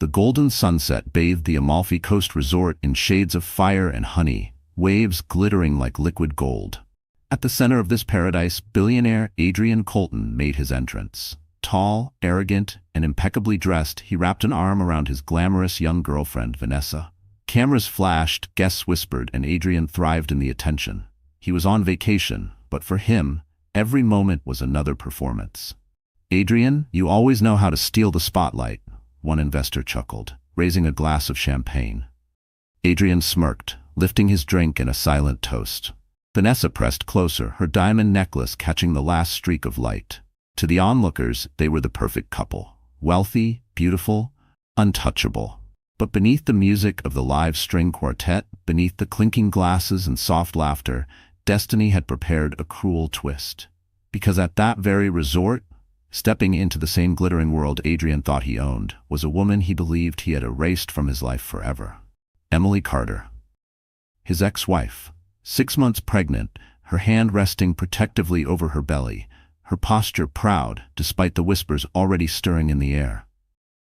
The golden sunset bathed the Amalfi Coast resort in shades of fire and honey, waves glittering like liquid gold. At the center of this paradise, billionaire Adrian Colton made his entrance. Tall, arrogant, and impeccably dressed, he wrapped an arm around his glamorous young girlfriend, Vanessa. Cameras flashed, guests whispered, and Adrian thrived in the attention. He was on vacation, but for him, every moment was another performance. "Adrian, you always know how to steal the spotlight," one investor chuckled, raising a glass of champagne. Adrian smirked, lifting his drink in a silent toast. Vanessa pressed closer, her diamond necklace catching the last streak of light. To the onlookers, they were the perfect couple. Wealthy, beautiful, untouchable. But beneath the music of the live string quartet, beneath the clinking glasses and soft laughter, destiny had prepared a cruel twist. Because at that very resort, stepping into the same glittering world Adrian thought he owned, was a woman he believed he had erased from his life forever. Emily Carter. His ex-wife. 6 months pregnant, her hand resting protectively over her belly, her posture proud despite the whispers already stirring in the air.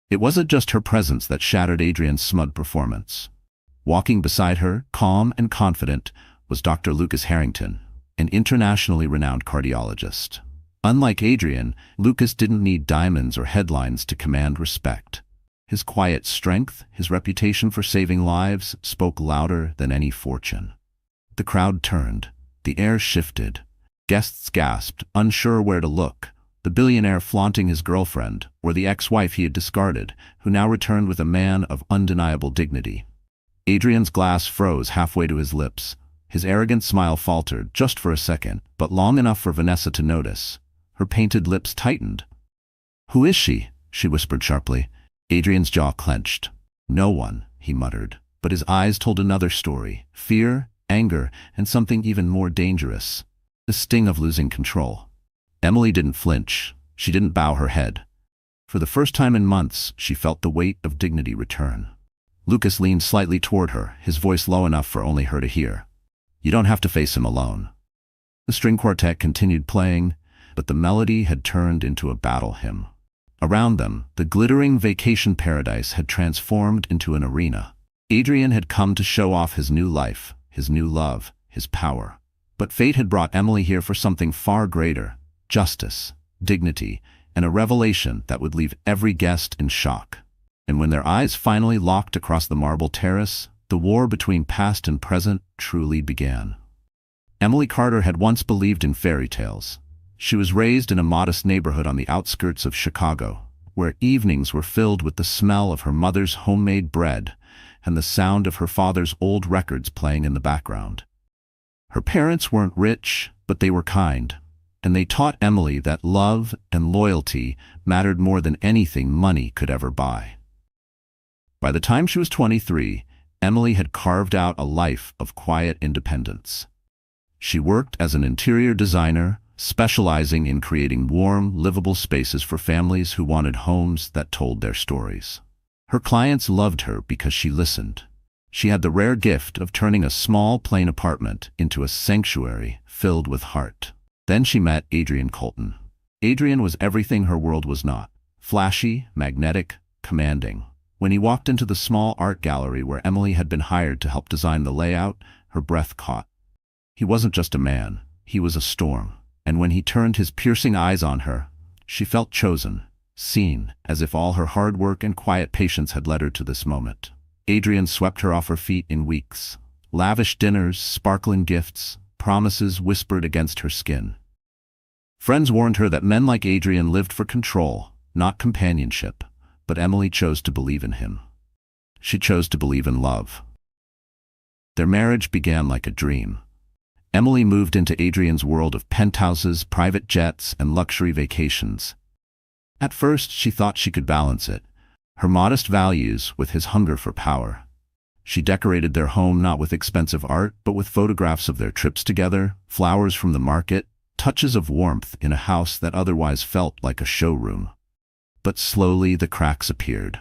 It wasn't just her presence that shattered Adrian's smug performance. Walking beside her, calm and confident, was Dr. Lucas Harrington, an internationally renowned cardiologist. Unlike Adrian, Lucas didn't need diamonds or headlines to command respect. His quiet strength, his reputation for saving lives, spoke louder than any fortune. The crowd turned. The air shifted. Guests gasped, unsure where to look. The billionaire flaunting his girlfriend, or the ex-wife he had discarded, who now returned with a man of undeniable dignity. Adrian's glass froze halfway to his lips. His arrogant smile faltered, just for a second, but long enough for Vanessa to notice. Her painted lips tightened. "Who is she?" she whispered sharply. Adrian's jaw clenched. "No one," he muttered, but his eyes told another story. Fear, anger, and something even more dangerous. The sting of losing control. Emily didn't flinch. She didn't bow her head. For the first time in months, she felt the weight of dignity return. Lucas leaned slightly toward her, his voice low enough for only her to hear. "You don't have to face him alone." The string quartet continued playing, but the melody had turned into a battle hymn. Around them, the glittering vacation paradise had transformed into an arena. Adrian had come to show off his new life, his new love, his power. But fate had brought Emily here for something far greater: justice, dignity, and a revelation that would leave every guest in shock. And when their eyes finally locked across the marble terrace, the war between past and present truly began. Emily Carter had once believed in fairy tales. She was raised in a modest neighborhood on the outskirts of Chicago, where evenings were filled with the smell of her mother's homemade bread and the sound of her father's old records playing in the background. Her parents weren't rich, but they were kind, and they taught Emily that love and loyalty mattered more than anything money could ever buy. By the time she was 23, Emily had carved out a life of quiet independence. She worked as an interior designer, specializing in creating warm, livable spaces for families who wanted homes that told their stories. Her clients loved her because she listened. She had the rare gift of turning a small, plain apartment into a sanctuary filled with heart. Then she met Adrian Colton. Adrian was everything her world was not: flashy, magnetic, commanding. When he walked into the small art gallery where Emily had been hired to help design the layout, her breath caught. He wasn't just a man, he was a storm. And when he turned his piercing eyes on her, she felt chosen, seen, as if all her hard work and quiet patience had led her to this moment. Adrian swept her off her feet in weeks. Lavish dinners, sparkling gifts, promises whispered against her skin. Friends warned her that men like Adrian lived for control, not companionship, but Emily chose to believe in him. She chose to believe in love. Their marriage began like a dream. Emily moved into Adrian's world of penthouses, private jets, and luxury vacations. At first, she thought she could balance it, her modest values with his hunger for power. She decorated their home not with expensive art, but with photographs of their trips together, flowers from the market, touches of warmth in a house that otherwise felt like a showroom. But slowly the cracks appeared.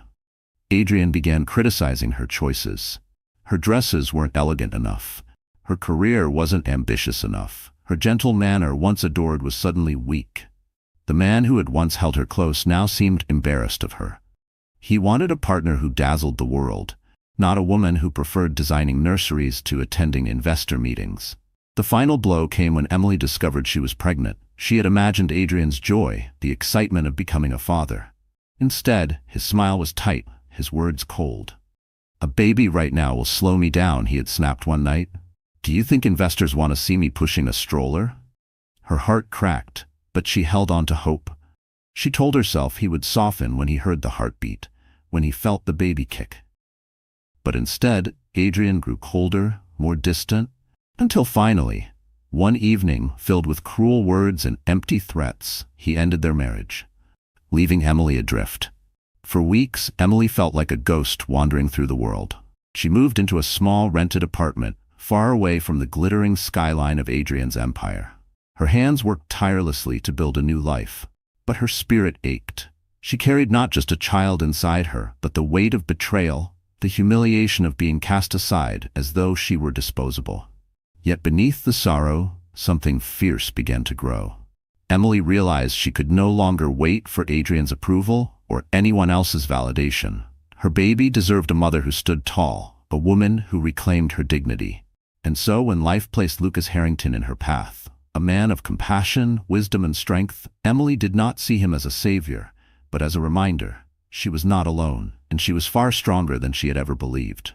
Adrian began criticizing her choices. Her dresses weren't elegant enough. Her career wasn't ambitious enough. Her gentle manner, once adored, was suddenly weak. The man who had once held her close now seemed embarrassed of her. He wanted a partner who dazzled the world, not a woman who preferred designing nurseries to attending investor meetings. The final blow came when Emily discovered she was pregnant. She had imagined Adrian's joy, the excitement of becoming a father. Instead, his smile was tight, his words cold. "A baby right now will slow me down," he had snapped one night. "Do you think investors want to see me pushing a stroller?" Her heart cracked, but she held on to hope. She told herself he would soften when he heard the heartbeat, when he felt the baby kick. But instead, Adrian grew colder, more distant, until finally, one evening filled with cruel words and empty threats, he ended their marriage, leaving Emily adrift. For weeks, Emily felt like a ghost wandering through the world. She moved into a small rented apartment, far away from the glittering skyline of Adrian's empire. Her hands worked tirelessly to build a new life, but her spirit ached. She carried not just a child inside her, but the weight of betrayal, the humiliation of being cast aside as though she were disposable. Yet beneath the sorrow, something fierce began to grow. Emily realized she could no longer wait for Adrian's approval or anyone else's validation. Her baby deserved a mother who stood tall, a woman who reclaimed her dignity. And so when life placed Lucas Harrington in her path, a man of compassion, wisdom, and strength, Emily did not see him as a savior, but as a reminder. She was not alone, and she was far stronger than she had ever believed.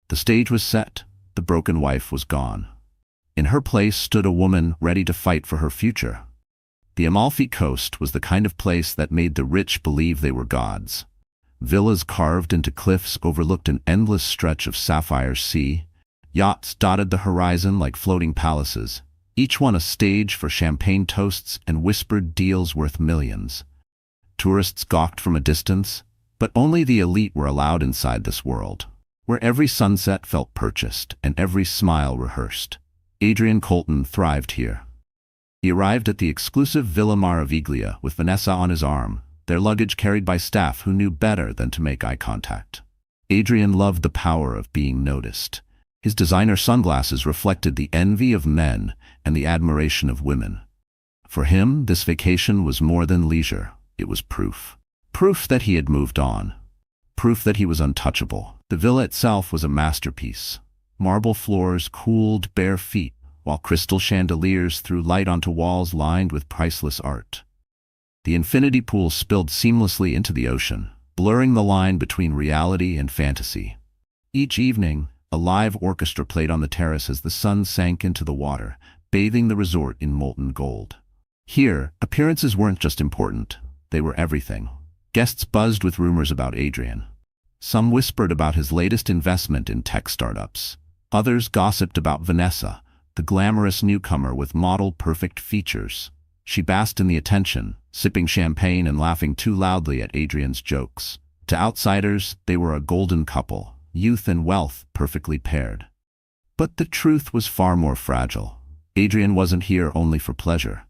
The stage was set, the broken wife was gone. In her place stood a woman ready to fight for her future. The Amalfi Coast was the kind of place that made the rich believe they were gods. Villas carved into cliffs overlooked an endless stretch of sapphire sea. Yachts dotted the horizon like floating palaces, each one a stage for champagne toasts and whispered deals worth millions. Tourists gawked from a distance, but only the elite were allowed inside this world, where every sunset felt purchased and every smile rehearsed. Adrian Colton thrived here. He arrived at the exclusive Villa Maraviglia with Vanessa on his arm, their luggage carried by staff who knew better than to make eye contact. Adrian loved the power of being noticed. His designer sunglasses reflected the envy of men and the admiration of women. For him, this vacation was more than leisure. It was proof. Proof that he had moved on. Proof that he was untouchable. The villa itself was a masterpiece. Marble floors cooled bare feet, while crystal chandeliers threw light onto walls lined with priceless art. The infinity pool spilled seamlessly into the ocean, blurring the line between reality and fantasy. Each evening, a live orchestra played on the terrace as the sun sank into the water, bathing the resort in molten gold. Here, appearances weren't just important, they were everything. Guests buzzed with rumors about Adrian. Some whispered about his latest investment in tech startups. Others gossiped about Vanessa, the glamorous newcomer with model-perfect features. She basked in the attention, sipping champagne and laughing too loudly at Adrian's jokes. To outsiders, they were a golden couple, youth and wealth perfectly paired. But the truth was far more fragile. Adrian wasn't here only for pleasure.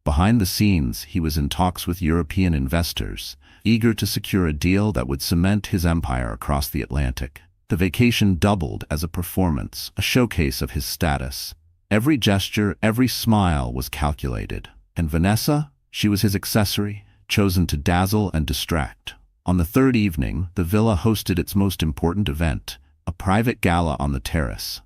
Behind the scenes, he was in talks with European investors, eager to secure a deal that would cement his empire across the Atlantic. The vacation doubled as a performance, a showcase of his status. Every gesture, every smile was calculated. And Vanessa, she was his accessory, chosen to dazzle and distract. On the third evening, the villa hosted its most important event, a private gala on the terrace.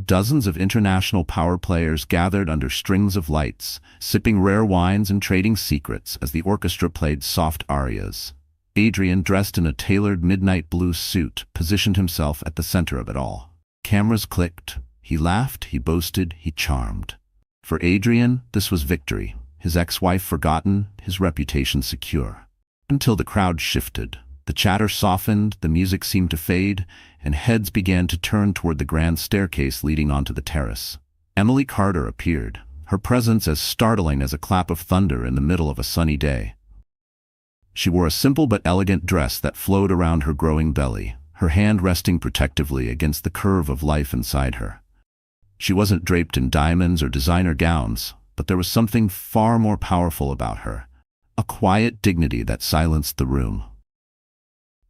Dozens of international power players gathered under strings of lights, sipping rare wines and trading secrets as the orchestra played soft arias. Adrian, dressed in a tailored midnight blue suit, positioned himself at the center of it all. Cameras clicked. He laughed, he boasted, he charmed. For Adrian, this was victory. His ex-wife forgotten, his reputation secure. Until the crowd shifted. The chatter softened, the music seemed to fade, and heads began to turn toward the grand staircase leading onto the terrace. Emily Carter appeared, her presence as startling as a clap of thunder in the middle of a sunny day. She wore a simple but elegant dress that flowed around her growing belly, her hand resting protectively against the curve of life inside her. She wasn't draped in diamonds or designer gowns, but there was something far more powerful about her, a quiet dignity that silenced the room.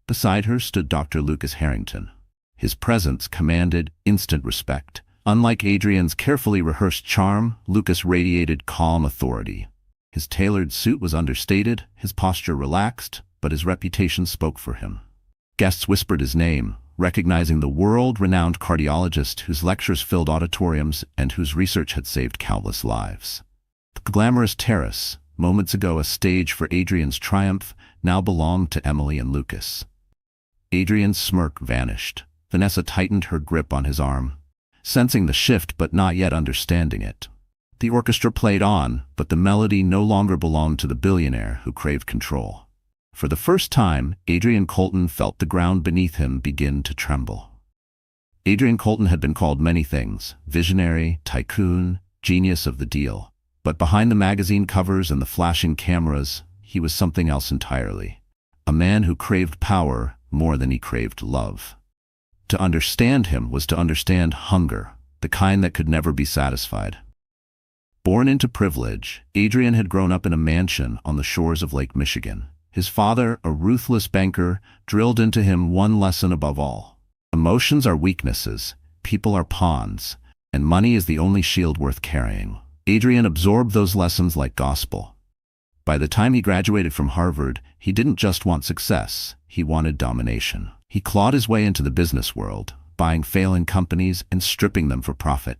Beside her stood Dr. Lucas Harrington. His presence commanded instant respect. Unlike Adrian's carefully rehearsed charm, Lucas radiated calm authority. His tailored suit was understated, his posture relaxed, but his reputation spoke for him. Guests whispered his name, recognizing the world-renowned cardiologist whose lectures filled auditoriums and whose research had saved countless lives. The glamorous terrace, moments ago a stage for Adrian's triumph, now belonged to Emily and Lucas. Adrian's smirk vanished. Vanessa tightened her grip on his arm, sensing the shift but not yet understanding it. The orchestra played on, but the melody no longer belonged to the billionaire who craved control. For the first time, Adrian Colton felt the ground beneath him begin to tremble. Adrian Colton had been called many things: visionary, tycoon, genius of the deal. But behind the magazine covers and the flashing cameras, he was something else entirely. A man who craved power more than he craved love. To understand him was to understand hunger, the kind that could never be satisfied. Born into privilege, Adrian had grown up in a mansion on the shores of Lake Michigan. His father, a ruthless banker, drilled into him one lesson above all. Emotions are weaknesses, people are pawns, and money is the only shield worth carrying. Adrian absorbed those lessons like gospel. By the time he graduated from Harvard, he didn't just want success, he wanted domination. He clawed his way into the business world, buying failing companies and stripping them for profit.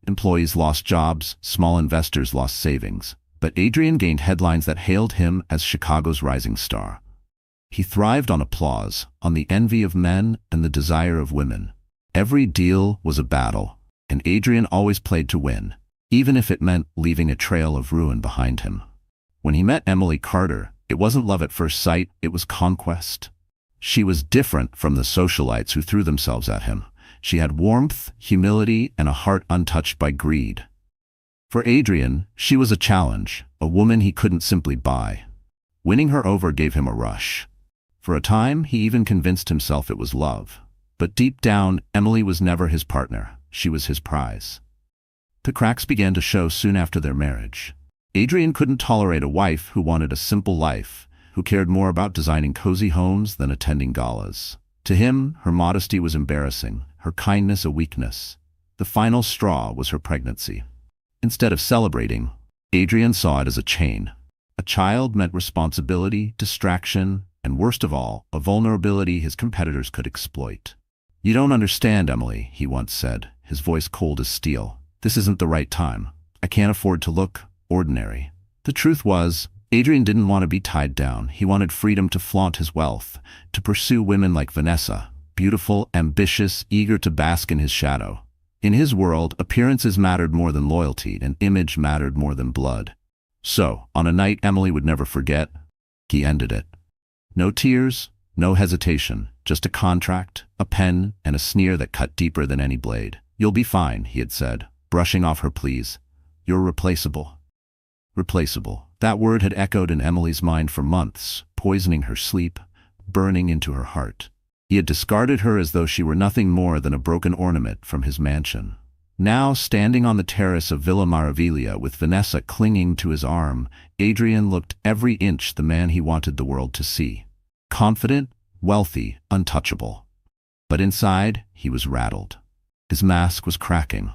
Employees lost jobs, small investors lost savings. But Adrian gained headlines that hailed him as Chicago's rising star. He thrived on applause, on the envy of men and the desire of women. Every deal was a battle, and Adrian always played to win, even if it meant leaving a trail of ruin behind him. When he met Emily Carter, it wasn't love at first sight, it was conquest. She was different from the socialites who threw themselves at him. She had warmth, humility, and a heart untouched by greed. For Adrian, she was a challenge, a woman he couldn't simply buy. Winning her over gave him a rush. For a time, he even convinced himself it was love. But deep down, Emily was never his partner. She was his prize. The cracks began to show soon after their marriage. Adrian couldn't tolerate a wife who wanted a simple life, who cared more about designing cozy homes than attending galas. To him, her modesty was embarrassing, her kindness a weakness. The final straw was her pregnancy. Instead of celebrating, Adrian saw it as a chain. A child meant responsibility, distraction, and worst of all, a vulnerability his competitors could exploit. "You don't understand, Emily," he once said, his voice cold as steel. "This isn't the right time. I can't afford to look ordinary." The truth was, Adrian didn't want to be tied down. He wanted freedom to flaunt his wealth, to pursue women like Vanessa, beautiful, ambitious, eager to bask in his shadow. In his world, appearances mattered more than loyalty, and image mattered more than blood. So, on a night Emily would never forget, he ended it. No tears, no hesitation, just a contract, a pen, and a sneer that cut deeper than any blade. "You'll be fine," he had said, brushing off her pleas. "You're replaceable." Replaceable. That word had echoed in Emily's mind for months, poisoning her sleep, burning into her heart. He had discarded her as though she were nothing more than a broken ornament from his mansion. Now, standing on the terrace of Villa Maraviglia with Vanessa clinging to his arm, Adrian looked every inch the man he wanted the world to see. Confident, wealthy, untouchable. But inside, he was rattled. His mask was cracking.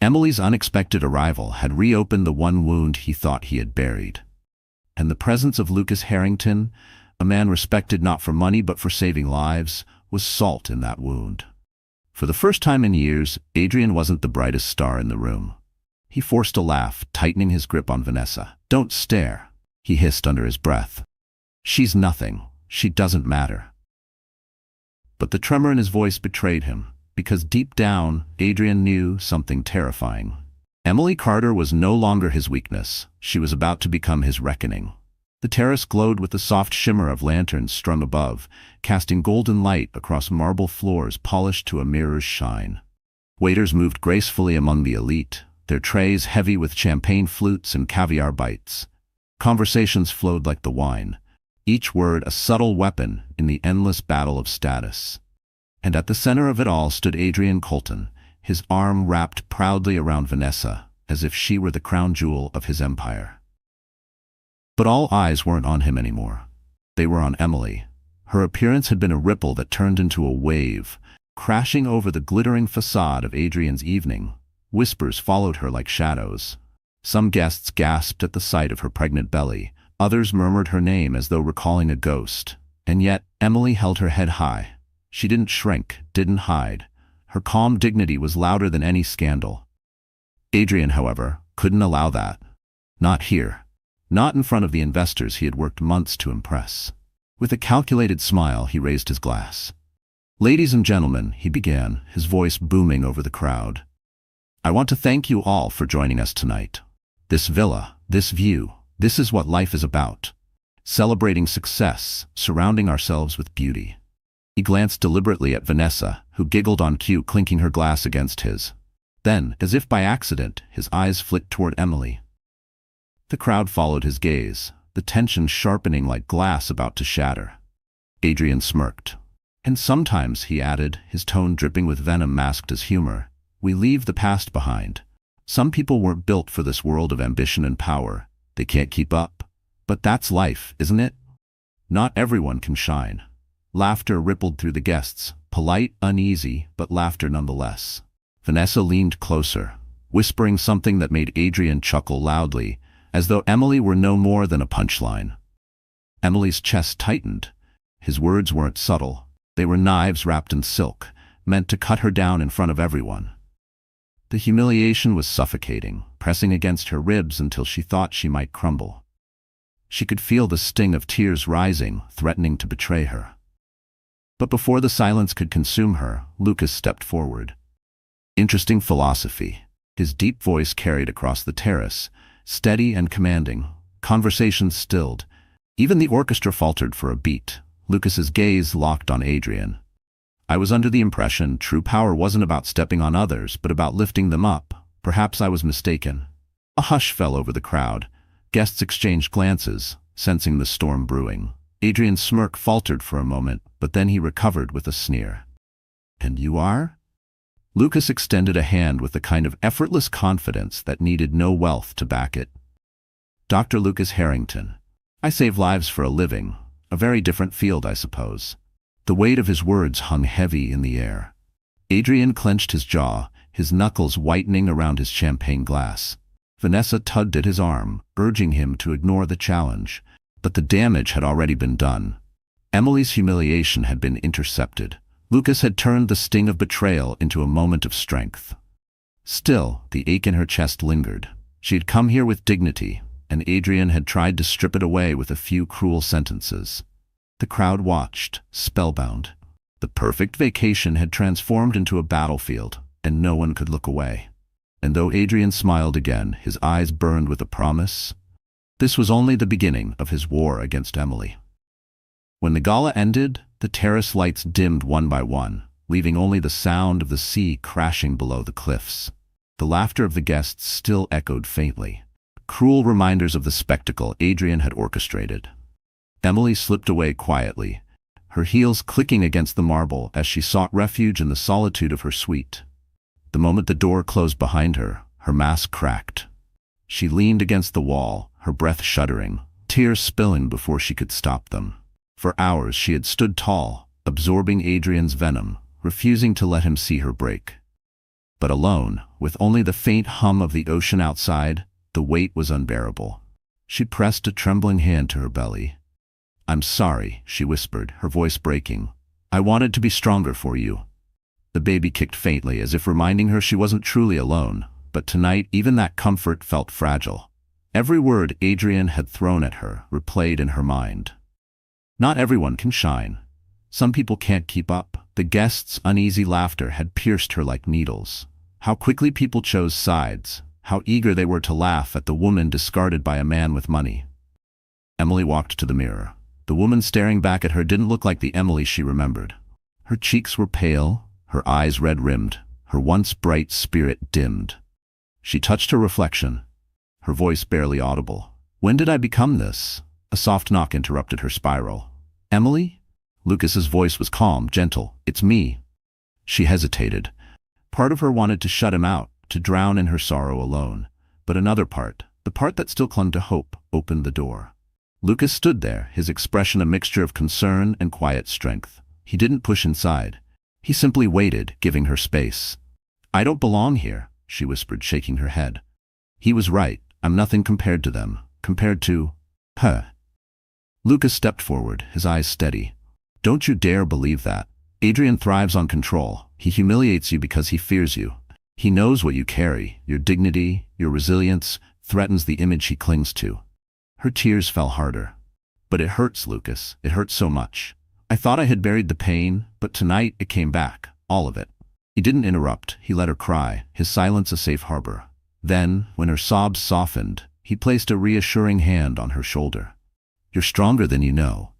Emily's unexpected arrival had reopened the one wound he thought he had buried. And the presence of Lucas Harrington, a man respected not for money but for saving lives, was salt in that wound. For the first time in years, Adrian wasn't the brightest star in the room. He forced a laugh, tightening his grip on Vanessa. "Don't stare," he hissed under his breath. "She's nothing. She doesn't matter." But the tremor in his voice betrayed him, because deep down, Adrian knew something terrifying. Emily Carter was no longer his weakness. She was about to become his reckoning. The terrace glowed with the soft shimmer of lanterns strung above, casting golden light across marble floors polished to a mirror's shine. Waiters moved gracefully among the elite, their trays heavy with champagne flutes and caviar bites. Conversations flowed like the wine, each word a subtle weapon in the endless battle of status. And at the center of it all stood Adrian Colton, his arm wrapped proudly around Vanessa, as if she were the crown jewel of his empire. But all eyes weren't on him anymore. They were on Emily. Her appearance had been a ripple that turned into a wave, crashing over the glittering facade of Adrian's evening. Whispers followed her like shadows. Some guests gasped at the sight of her pregnant belly, Others murmured her name as though recalling a ghost. And yet, Emily held her head high. She didn't shrink, didn't hide. Her calm dignity was louder than any scandal. Adrian, however, couldn't allow that. Not here. Not in front of the investors he had worked months to impress. With a calculated smile, he raised his glass. "Ladies and gentlemen," he began, his voice booming over the crowd. "I want to thank you all for joining us tonight. This villa, this view, this is what life is about. Celebrating success, surrounding ourselves with beauty." He glanced deliberately at Vanessa, who giggled on cue, clinking her glass against his. Then, as if by accident, his eyes flicked toward Emily. The crowd followed his gaze, the tension sharpening like glass about to shatter. Adrian smirked. "And sometimes," he added, his tone dripping with venom masked as humor, "we leave the past behind. Some people weren't built for this world of ambition and power. They can't keep up. But that's life, isn't it? Not everyone can shine." Laughter rippled through the guests, polite, uneasy, but laughter nonetheless. Vanessa leaned closer, whispering something that made Adrian chuckle loudly, as though Emily were no more than a punchline. Emily's chest tightened. His words weren't subtle. They were knives wrapped in silk, meant to cut her down in front of everyone. The humiliation was suffocating, pressing against her ribs until she thought she might crumble. She could feel the sting of tears rising, threatening to betray her. But before the silence could consume her, Lucas stepped forward. "Interesting philosophy." His deep voice carried across the terrace, steady and commanding. Conversation stilled. Even the orchestra faltered for a beat. Lucas's gaze locked on Adrian. "I was under the impression true power wasn't about stepping on others, but about lifting them up. Perhaps I was mistaken." A hush fell over the crowd. Guests exchanged glances, sensing the storm brewing. Adrian's smirk faltered for a moment, but then he recovered with a sneer. "And you are?" Lucas extended a hand with the kind of effortless confidence that needed no wealth to back it. "Dr. Lucas Harrington. I save lives for a living. A very different field, I suppose." The weight of his words hung heavy in the air. Adrian clenched his jaw, his knuckles whitening around his champagne glass. Vanessa tugged at his arm, urging him to ignore the challenge. But the damage had already been done. Emily's humiliation had been intercepted. Lucas had turned the sting of betrayal into a moment of strength. Still, the ache in her chest lingered. She had come here with dignity, and Adrian had tried to strip it away with a few cruel sentences. The crowd watched, spellbound. The perfect vacation had transformed into a battlefield, and no one could look away. And though Adrian smiled again, his eyes burned with a promise. This was only the beginning of his war against Emily. When the gala ended, the terrace lights dimmed one by one, leaving only the sound of the sea crashing below the cliffs. The laughter of the guests still echoed faintly, cruel reminders of the spectacle Adrian had orchestrated. Emily slipped away quietly, her heels clicking against the marble as she sought refuge in the solitude of her suite. The moment the door closed behind her, her mask cracked. She leaned against the wall, her breath shuddering, tears spilling before she could stop them. For hours she had stood tall, absorbing Adrian's venom, refusing to let him see her break. But alone, with only the faint hum of the ocean outside, the weight was unbearable. She pressed a trembling hand to her belly. "I'm sorry," she whispered, her voice breaking. "I wanted to be stronger for you." The baby kicked faintly, as if reminding her she wasn't truly alone, but tonight even that comfort felt fragile. Every word Adrian had thrown at her replayed in her mind. Not everyone can shine. Some people can't keep up. The guests' uneasy laughter had pierced her like needles. How quickly people chose sides, how eager they were to laugh at the woman discarded by a man with money. Emily walked to the mirror. The woman staring back at her didn't look like the Emily she remembered. Her cheeks were pale, her eyes red-rimmed, her once bright spirit dimmed. She touched her reflection, her voice barely audible. "When did I become this?" A soft knock interrupted her spiral. "Emily?" Lucas's voice was calm, gentle. "It's me." She hesitated. Part of her wanted to shut him out, to drown in her sorrow alone. But another part, the part that still clung to hope, opened the door. Lucas stood there, his expression a mixture of concern and quiet strength. He didn't push inside. He simply waited, giving her space. "I don't belong here," she whispered, shaking her head. He was right. "I'm nothing compared to them. Compared to..." Huh. Lucas stepped forward, his eyes steady. Don't you dare believe that. Adrian thrives on control. He humiliates you because he fears you. He knows what you carry, your dignity, your resilience, threatens the image he clings to. Her tears fell harder. But it hurts, Lucas. It hurts so much. I thought I had buried the pain, but tonight it came back, all of it. He didn't interrupt, he let her cry, his silence a safe harbor. Then, when her sobs softened, he placed a reassuring hand on her shoulder. You're stronger than you know.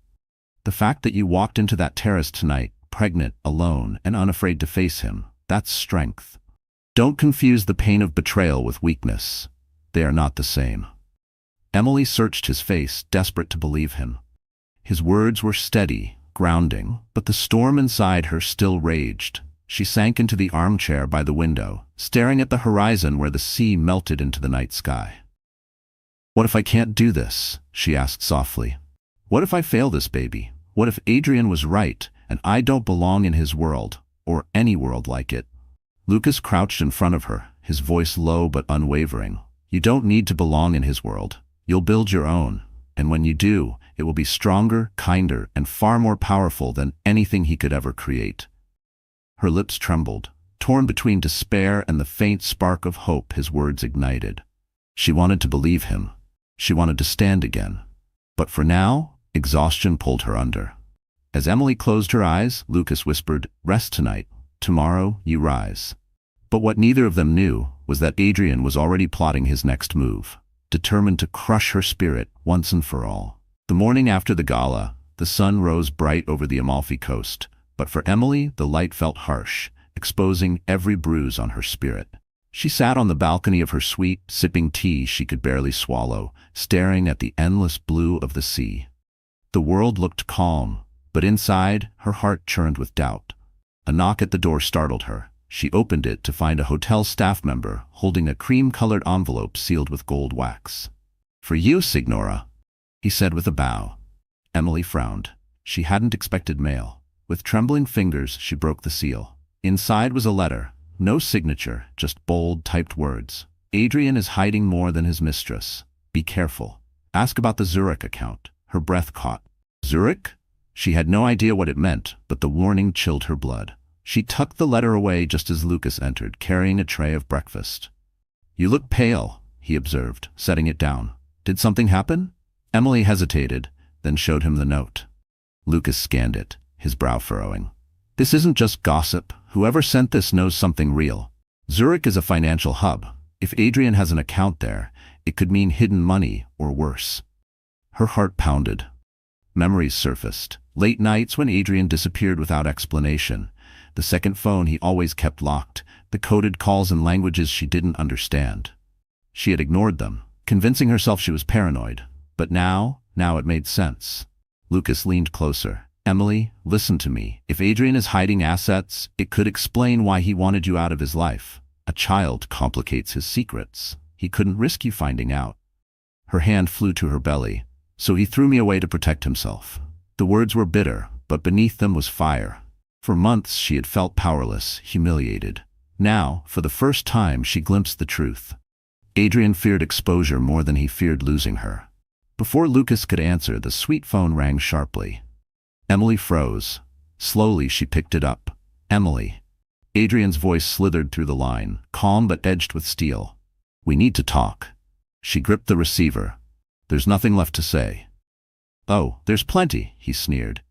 The fact that you walked into that terrace tonight, pregnant, alone, and unafraid to face him, that's strength. Don't confuse the pain of betrayal with weakness. They are not the same. Emily searched his face, desperate to believe him. His words were steady, grounding, but the storm inside her still raged. She sank into the armchair by the window, staring at the horizon where the sea melted into the night sky. What if I can't do this? She asked softly. What if I fail this baby? What if Adrian was right, and I don't belong in his world, or any world like it? Lucas crouched in front of her, his voice low but unwavering. You don't need to belong in his world. You'll build your own, and when you do, it will be stronger, kinder, and far more powerful than anything he could ever create. Her lips trembled, torn between despair and the faint spark of hope his words ignited. She wanted to believe him. She wanted to stand again. But for now, exhaustion pulled her under. As Emily closed her eyes, Lucas whispered, "Rest tonight. Tomorrow, you rise." But what neither of them knew was that Adrian was already plotting his next move, determined to crush her spirit once and for all. The morning after the gala, the sun rose bright over the Amalfi Coast, but for Emily the light felt harsh, exposing every bruise on her spirit. She sat on the balcony of her suite, sipping tea she could barely swallow, staring at the endless blue of the sea. The world looked calm, but inside, her heart churned with doubt. A knock at the door startled her. She opened it to find a hotel staff member holding a cream-colored envelope sealed with gold wax. "For you, Signora," he said with a bow. Emily frowned. She hadn't expected mail. With trembling fingers, she broke the seal. Inside was a letter. No signature, just bold, typed words. Adrian is hiding more than his mistress. Be careful. Ask about the Zurich account. Her breath caught. Zurich? She had no idea what it meant, but the warning chilled her blood. She tucked the letter away just as Lucas entered, carrying a tray of breakfast. "You look pale," he observed, setting it down. "Did something happen?" Emily hesitated, then showed him the note. Lucas scanned it, his brow furrowing. "This isn't just gossip. Whoever sent this knows something real. Zurich is a financial hub. If Adrian has an account there, it could mean hidden money or worse." Her heart pounded. Memories surfaced. Late nights when Adrian disappeared without explanation. The second phone he always kept locked, the coded calls in languages she didn't understand. She had ignored them, convincing herself she was paranoid. But now it made sense. Lucas leaned closer. "Emily, listen to me. If Adrian is hiding assets, it could explain why he wanted you out of his life. A child complicates his secrets. He couldn't risk you finding out." Her hand flew to her belly. "So he threw me away to protect himself." The words were bitter, but beneath them was fire. For months she had felt powerless, humiliated. Now, for the first time, she glimpsed the truth. Adrian feared exposure more than he feared losing her. Before Lucas could answer, the suite phone rang sharply. Emily froze. Slowly she picked it up. "Emily." Adrian's voice slithered through the line, calm but edged with steel. "We need to talk." She gripped the receiver. "There's nothing left to say." "Oh, there's plenty," he sneered.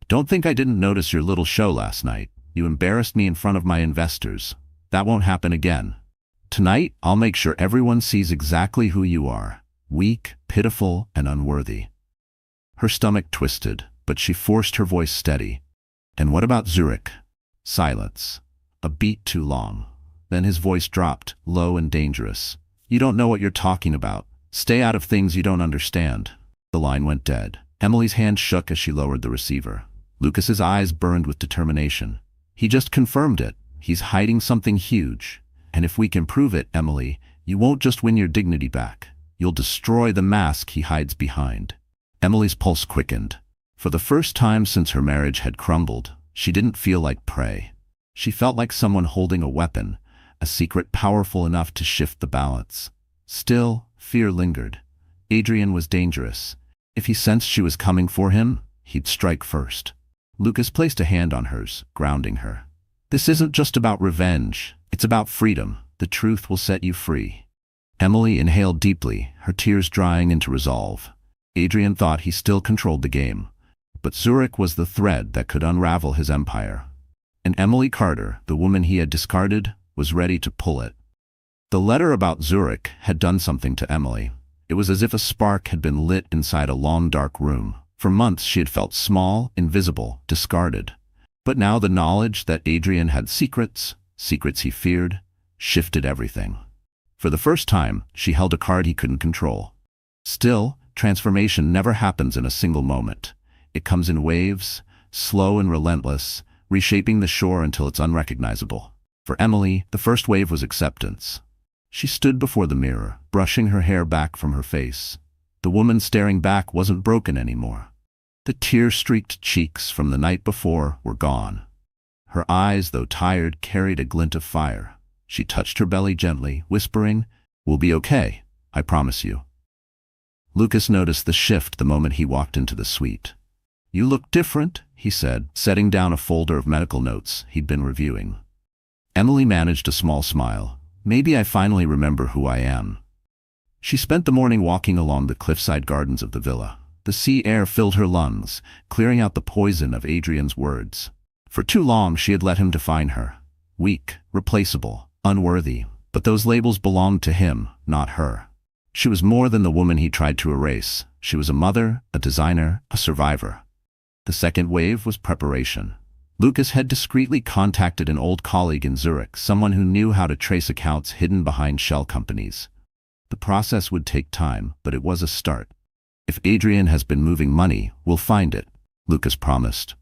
"Don't think I didn't notice your little show last night. You embarrassed me in front of my investors. That won't happen again. Tonight, I'll make sure everyone sees exactly who you are. Weak, pitiful, and unworthy." Her stomach twisted, but she forced her voice steady. "And what about Zurich?" Silence. A beat too long. Then his voice dropped, low and dangerous. "You don't know what you're talking about. Stay out of things you don't understand." The line went dead. Emily's hand shook as she lowered the receiver. Lucas's eyes burned with determination. "He just confirmed it. He's hiding something huge. And if we can prove it, Emily, you won't just win your dignity back. You'll destroy the mask he hides behind." Emily's pulse quickened. For the first time since her marriage had crumbled, she didn't feel like prey. She felt like someone holding a weapon, a secret powerful enough to shift the balance. Still, fear lingered. Adrian was dangerous. If he sensed she was coming for him, he'd strike first. Lucas placed a hand on hers, grounding her. This isn't just about revenge, it's about freedom. The truth will set you free. Emily inhaled deeply, her tears drying into resolve. Adrian thought he still controlled the game, but Zurich was the thread that could unravel his empire. And Emily Carter, the woman he had discarded, was ready to pull it. The letter about Zurich had done something to Emily. It was as if a spark had been lit inside a long dark room. For months she had felt small, invisible, discarded. But now the knowledge that Adrian had secrets he feared, shifted everything. For the first time, she held a card he couldn't control. Still, transformation never happens in a single moment. It comes in waves, slow and relentless, reshaping the shore until it's unrecognizable. For Emily, the first wave was acceptance. She stood before the mirror, brushing her hair back from her face. The woman staring back wasn't broken anymore. The tear-streaked cheeks from the night before were gone. Her eyes, though tired, carried a glint of fire. She touched her belly gently, whispering, "We'll be okay, I promise you." Lucas noticed the shift the moment he walked into the suite. "You look different," he said, setting down a folder of medical notes he'd been reviewing. Emily managed a small smile. "Maybe I finally remember who I am." She spent the morning walking along the cliffside gardens of the villa. The sea air filled her lungs, clearing out the poison of Adrian's words. For too long she had let him define her. Weak, replaceable, unworthy. But those labels belonged to him, not her. She was more than the woman he tried to erase. She was a mother, a designer, a survivor. The second wave was preparation. Lucas had discreetly contacted an old colleague in Zurich, someone who knew how to trace accounts hidden behind shell companies. The process would take time, but it was a start. "If Adrian has been moving money, we'll find it," Lucas promised.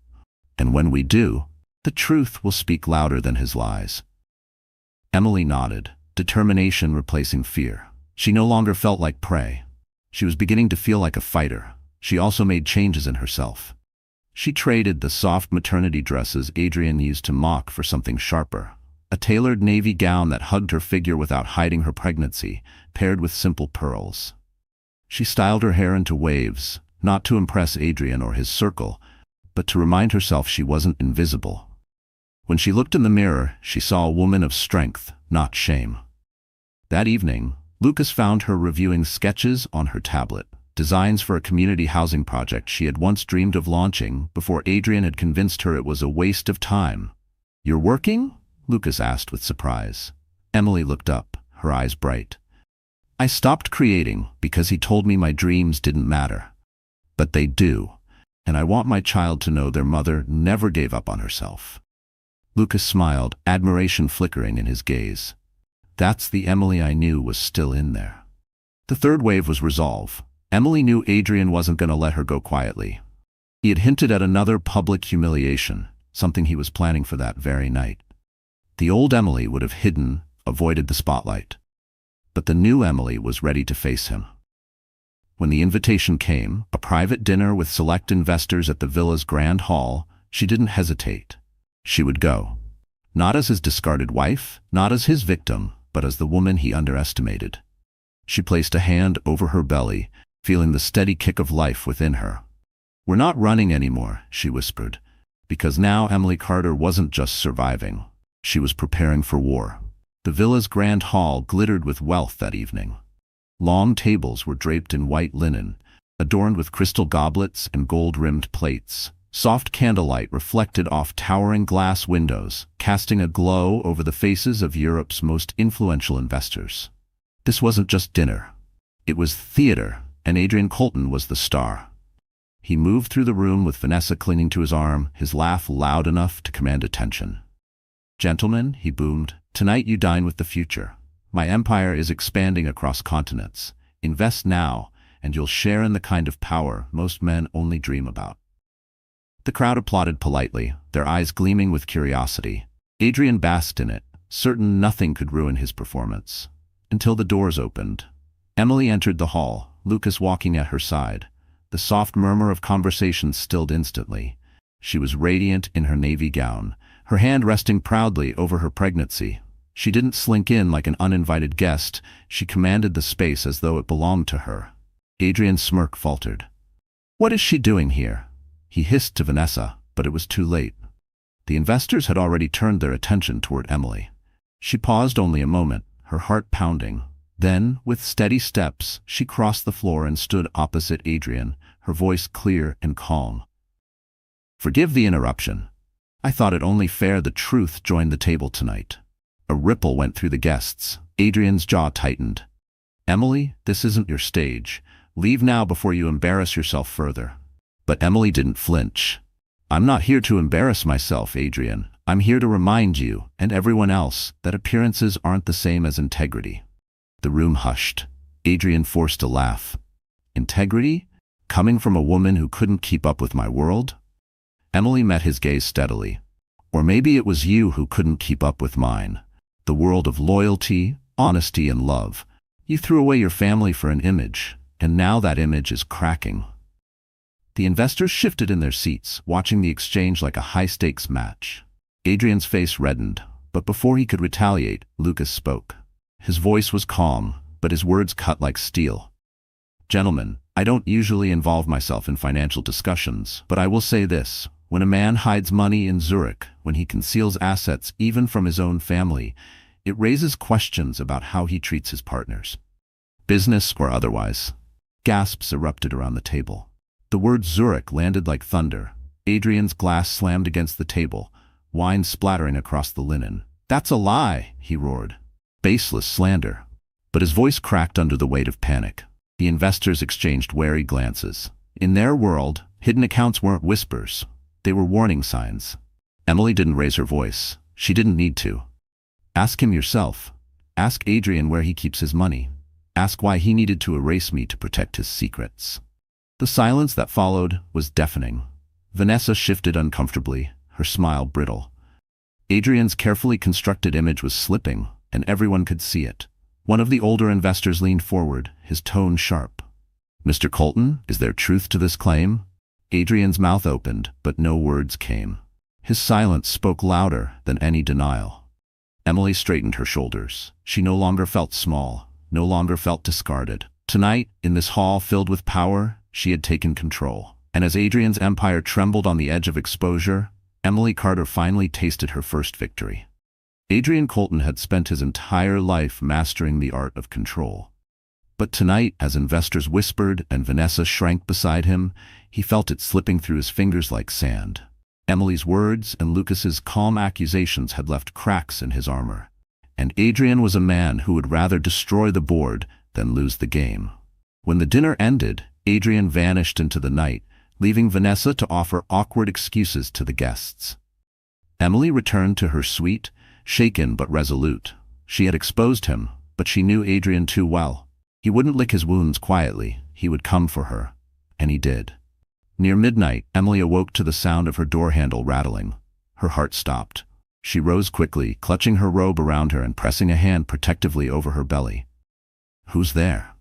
"And when we do, the truth will speak louder than his lies." Emily nodded, determination replacing fear. She no longer felt like prey. She was beginning to feel like a fighter. She also made changes in herself. She traded the soft maternity dresses Adrian used to mock for something sharper. A tailored navy gown that hugged her figure without hiding her pregnancy, paired with simple pearls. She styled her hair into waves, not to impress Adrian or his circle, but to remind herself she wasn't invisible. When she looked in the mirror, she saw a woman of strength, not shame. That evening, Lucas found her reviewing sketches on her tablet, designs for a community housing project she had once dreamed of launching before Adrian had convinced her it was a waste of time. "You're working?" Lucas asked with surprise. Emily looked up, her eyes bright. "I stopped creating because he told me my dreams didn't matter. But they do, and I want my child to know their mother never gave up on herself." Lucas smiled, admiration flickering in his gaze. That's the Emily I knew was still in there. The third wave was resolve. Emily knew Adrian wasn't going to let her go quietly. He had hinted at another public humiliation, something he was planning for that very night. The old Emily would have hidden, avoided the spotlight. But the new Emily was ready to face him. When the invitation came, a private dinner with select investors at the villa's grand hall, she didn't hesitate. She would go. Not as his discarded wife, not as his victim, but as the woman he underestimated. She placed a hand over her belly, feeling the steady kick of life within her. "We're not running anymore," she whispered, because now Emily Carter wasn't just surviving. She was preparing for war. The villa's grand hall glittered with wealth that evening. Long tables were draped in white linen, adorned with crystal goblets and gold-rimmed plates. Soft candlelight reflected off towering glass windows, casting a glow over the faces of Europe's most influential investors. This wasn't just dinner. It was theater, and Adrian Colton was the star. He moved through the room with Vanessa clinging to his arm, his laugh loud enough to command attention. "Gentlemen," he boomed, "tonight you dine with the future. My empire is expanding across continents. Invest now, and you'll share in the kind of power most men only dream about." The crowd applauded politely, their eyes gleaming with curiosity. Adrian basked in it, certain nothing could ruin his performance. Until the doors opened. Emily entered the hall, Lucas walking at her side. The soft murmur of conversation stilled instantly. She was radiant in her navy gown, her hand resting proudly over her pregnancy. She didn't slink in like an uninvited guest, she commanded the space as though it belonged to her. Adrian's smirk faltered. What is she doing here? He hissed to Vanessa, but it was too late. The investors had already turned their attention toward Emily. She paused only a moment, her heart pounding. Then, with steady steps, she crossed the floor and stood opposite Adrian, her voice clear and calm. "Forgive the interruption. I thought it only fair the truth joined the table tonight." A ripple went through the guests. Adrian's jaw tightened. "Emily, this isn't your stage. Leave now before you embarrass yourself further." But Emily didn't flinch. "I'm not here to embarrass myself, Adrian. I'm here to remind you, and everyone else, that appearances aren't the same as integrity." The room hushed. Adrian forced a laugh. "Integrity? Coming from a woman who couldn't keep up with my world?" Emily met his gaze steadily. "Or maybe it was you who couldn't keep up with mine. The world of loyalty, honesty, and love. You threw away your family for an image, and now that image is cracking." The investors shifted in their seats, watching the exchange like a high-stakes match. Adrian's face reddened, but before he could retaliate, Lucas spoke. His voice was calm, but his words cut like steel. "Gentlemen, I don't usually involve myself in financial discussions, but I will say this. When a man hides money in Zurich, when he conceals assets even from his own family, it raises questions about how he treats his partners. Business or otherwise." Gasps erupted around the table. The word Zurich landed like thunder. Adrian's glass slammed against the table, wine splattering across the linen. "That's a lie," he roared. "Baseless slander." But his voice cracked under the weight of panic. The investors exchanged wary glances. In their world, hidden accounts weren't whispers. They were warning signs. Emily didn't raise her voice. She didn't need to. "Ask him yourself. Ask Adrian where he keeps his money. Ask why he needed to erase me to protect his secrets." The silence that followed was deafening. Vanessa shifted uncomfortably, her smile brittle. Adrian's carefully constructed image was slipping, and everyone could see it. One of the older investors leaned forward, his tone sharp. "Mr. Colton, is there truth to this claim?" Adrian's mouth opened, but no words came. His silence spoke louder than any denial. Emily straightened her shoulders. She no longer felt small, no longer felt discarded. Tonight, in this hall filled with power, she had taken control. And as Adrian's empire trembled on the edge of exposure, Emily Carter finally tasted her first victory. Adrian Colton had spent his entire life mastering the art of control. But tonight, as investors whispered and Vanessa shrank beside him, he felt it slipping through his fingers like sand. Emily's words and Lucas's calm accusations had left cracks in his armor. And Adrian was a man who would rather destroy the board than lose the game. When the dinner ended, Adrian vanished into the night, leaving Vanessa to offer awkward excuses to the guests. Emily returned to her suite, shaken but resolute. She had exposed him, but she knew Adrian too well. He wouldn't lick his wounds quietly. He would come for her. And he did. Near midnight, Emily awoke to the sound of her door handle rattling. Her heart stopped. She rose quickly, clutching her robe around her and pressing a hand protectively over her belly. "Who's there?"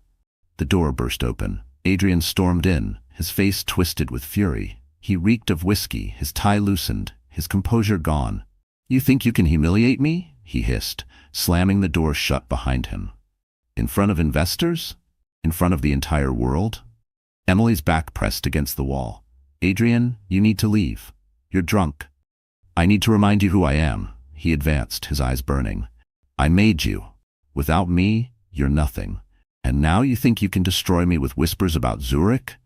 The door burst open. Adrian stormed in, his face twisted with fury. He reeked of whiskey, his tie loosened, his composure gone. "You think you can humiliate me?" he hissed, slamming the door shut behind him. "In front of investors? In front of the entire world?" Emily's back pressed against the wall. "Adrian, you need to leave. You're drunk." "I need to remind you who I am," he advanced, his eyes burning. "I made you. Without me, you're nothing. And now you think you can destroy me with whispers about Zurich?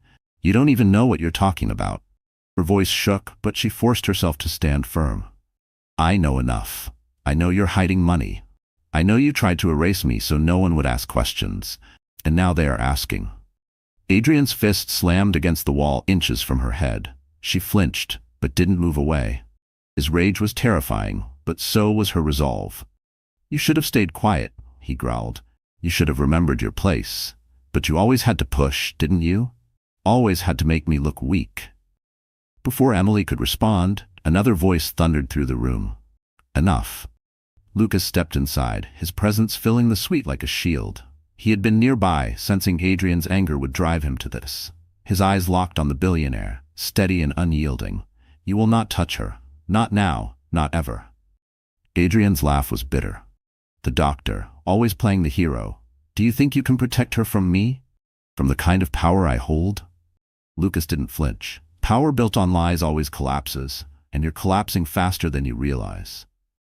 You don't even know what you're talking about." Her voice shook, but she forced herself to stand firm. "I know enough. I know you're hiding money. I know you tried to erase me so no one would ask questions. And now they are asking." Adrian's fist slammed against the wall inches from her head. She flinched, but didn't move away. His rage was terrifying, but so was her resolve. "You should have stayed quiet," he growled. "You should have remembered your place. But you always had to push, didn't you? Always had to make me look weak." Before Emily could respond, another voice thundered through the room. "Enough." Lucas stepped inside, his presence filling the suite like a shield. He had been nearby, sensing Adrian's anger would drive him to this. His eyes locked on the billionaire, steady and unyielding. "You will not touch her. Not now, not ever." Adrian's laugh was bitter. "The doctor, always playing the hero. Do you think you can protect her from me? From the kind of power I hold?" Lucas didn't flinch. Power built on lies always collapses, and you're collapsing faster than you realize.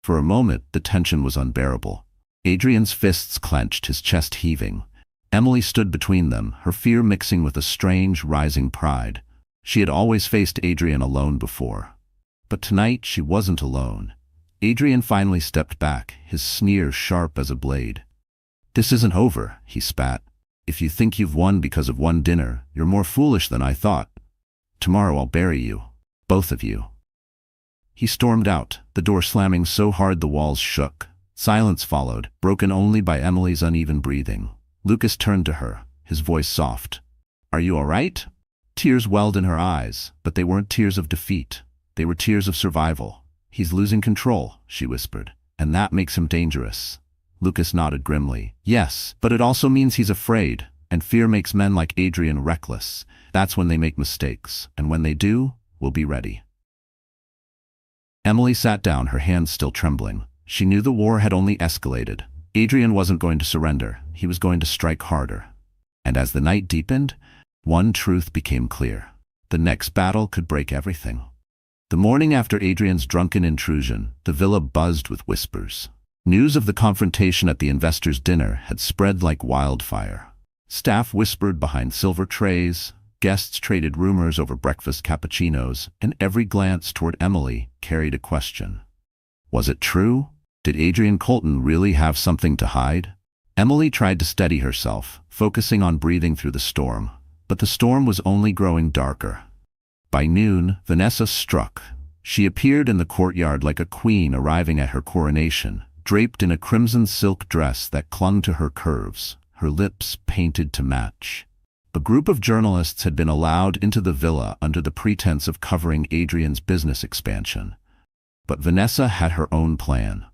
For a moment, the tension was unbearable. Adrian's fists clenched, his chest heaving. Emily stood between them, her fear mixing with a strange, rising pride. She had always faced Adrian alone before. But tonight, she wasn't alone. Adrian finally stepped back, his sneer sharp as a blade. "This isn't over," he spat. "If you think you've won because of one dinner, you're more foolish than I thought. Tomorrow I'll bury you. Both of you." He stormed out, the door slamming so hard the walls shook. Silence followed, broken only by Emily's uneven breathing. Lucas turned to her, his voice soft. "Are you all right?" Tears welled in her eyes, but they weren't tears of defeat. They were tears of survival. "He's losing control," she whispered, "and that makes him dangerous." Lucas nodded grimly. "Yes, but it also means he's afraid, and fear makes men like Adrian reckless. That's when they make mistakes, and when they do, we'll be ready." Emily sat down, her hands still trembling. She knew the war had only escalated. Adrian wasn't going to surrender. He was going to strike harder. And as the night deepened, one truth became clear. The next battle could break everything. The morning after Adrian's drunken intrusion, the villa buzzed with whispers. News of the confrontation at the investors' dinner had spread like wildfire. Staff whispered behind silver trays, guests traded rumors over breakfast cappuccinos, and every glance toward Emily carried a question. Was it true? Did Adrian Colton really have something to hide? Emily tried to steady herself, focusing on breathing through the storm. But the storm was only growing darker. By noon, Vanessa struck. She appeared in the courtyard like a queen arriving at her coronation, draped in a crimson silk dress that clung to her curves, her lips painted to match. A group of journalists had been allowed into the villa under the pretense of covering Adrian's business expansion. But Vanessa had her own plan.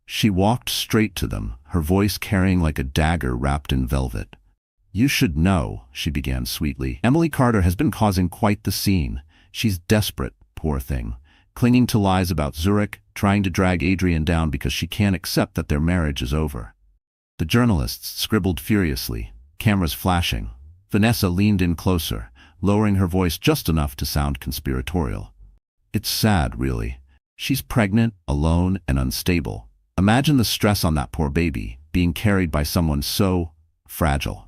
She walked straight to them, her voice carrying like a dagger wrapped in velvet. "You should know," she began sweetly. "Emily Carter has been causing quite the scene. She's desperate, poor thing, clinging to lies about Zurich, trying to drag Adrian down because she can't accept that their marriage is over." The journalists scribbled furiously, cameras flashing. Vanessa leaned in closer, lowering her voice just enough to sound conspiratorial. "It's sad, really. She's pregnant, alone, and unstable. Imagine the stress on that poor baby, being carried by someone so fragile."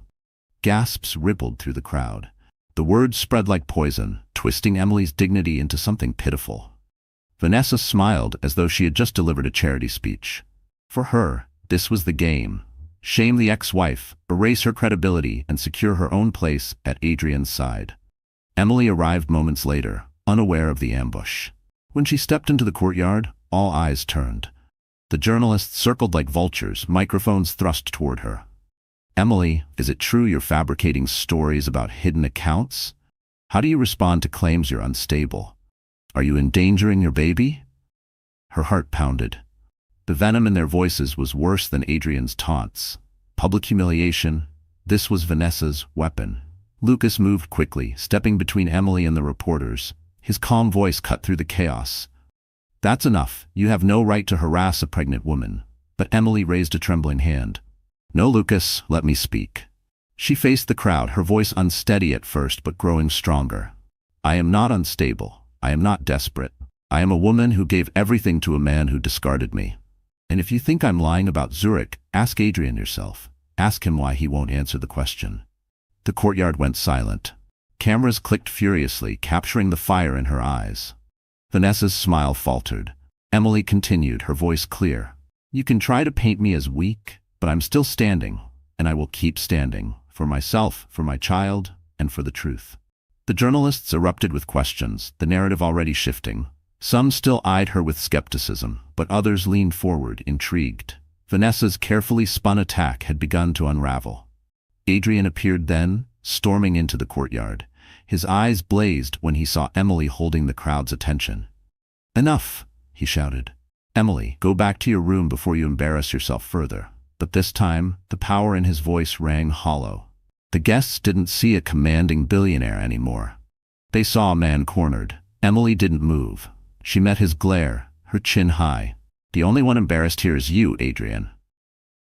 Gasps rippled through the crowd. The words spread like poison, twisting Emily's dignity into something pitiful. Vanessa smiled as though she had just delivered a charity speech. For her, this was the game. Shame the ex-wife, erase her credibility, and secure her own place at Adrian's side. Emily arrived moments later, unaware of the ambush. When she stepped into the courtyard, all eyes turned. The journalists circled like vultures, microphones thrust toward her. "Emily, is it true you're fabricating stories about hidden accounts? How do you respond to claims you're unstable? Are you endangering your baby?" Her heart pounded. The venom in their voices was worse than Adrian's taunts. Public humiliation, this was Vanessa's weapon. Lucas moved quickly, stepping between Emily and the reporters. His calm voice cut through the chaos. "That's enough. You have no right to harass a pregnant woman." But Emily raised a trembling hand. "No, Lucas, let me speak." She faced the crowd, her voice unsteady at first but growing stronger. "I am not unstable. I am not desperate. I am a woman who gave everything to a man who discarded me. And if you think I'm lying about Zurich, ask Adrian yourself. Ask him why he won't answer the question." The courtyard went silent. Cameras clicked furiously, capturing the fire in her eyes. Vanessa's smile faltered. Emily continued, her voice clear. "You can try to paint me as weak, but I'm still standing, and I will keep standing, for myself, for my child, and for the truth." The journalists erupted with questions, the narrative already shifting. Some still eyed her with skepticism, but others leaned forward, intrigued. Vanessa's carefully spun attack had begun to unravel. Adrian appeared then, storming into the courtyard. His eyes blazed when he saw Emily holding the crowd's attention. "Enough," he shouted. "Emily, go back to your room before you embarrass yourself further." But this time, the power in his voice rang hollow. The guests didn't see a commanding billionaire anymore. They saw a man cornered. Emily didn't move. She met his glare, her chin high. "The only one embarrassed here is you, Adrian."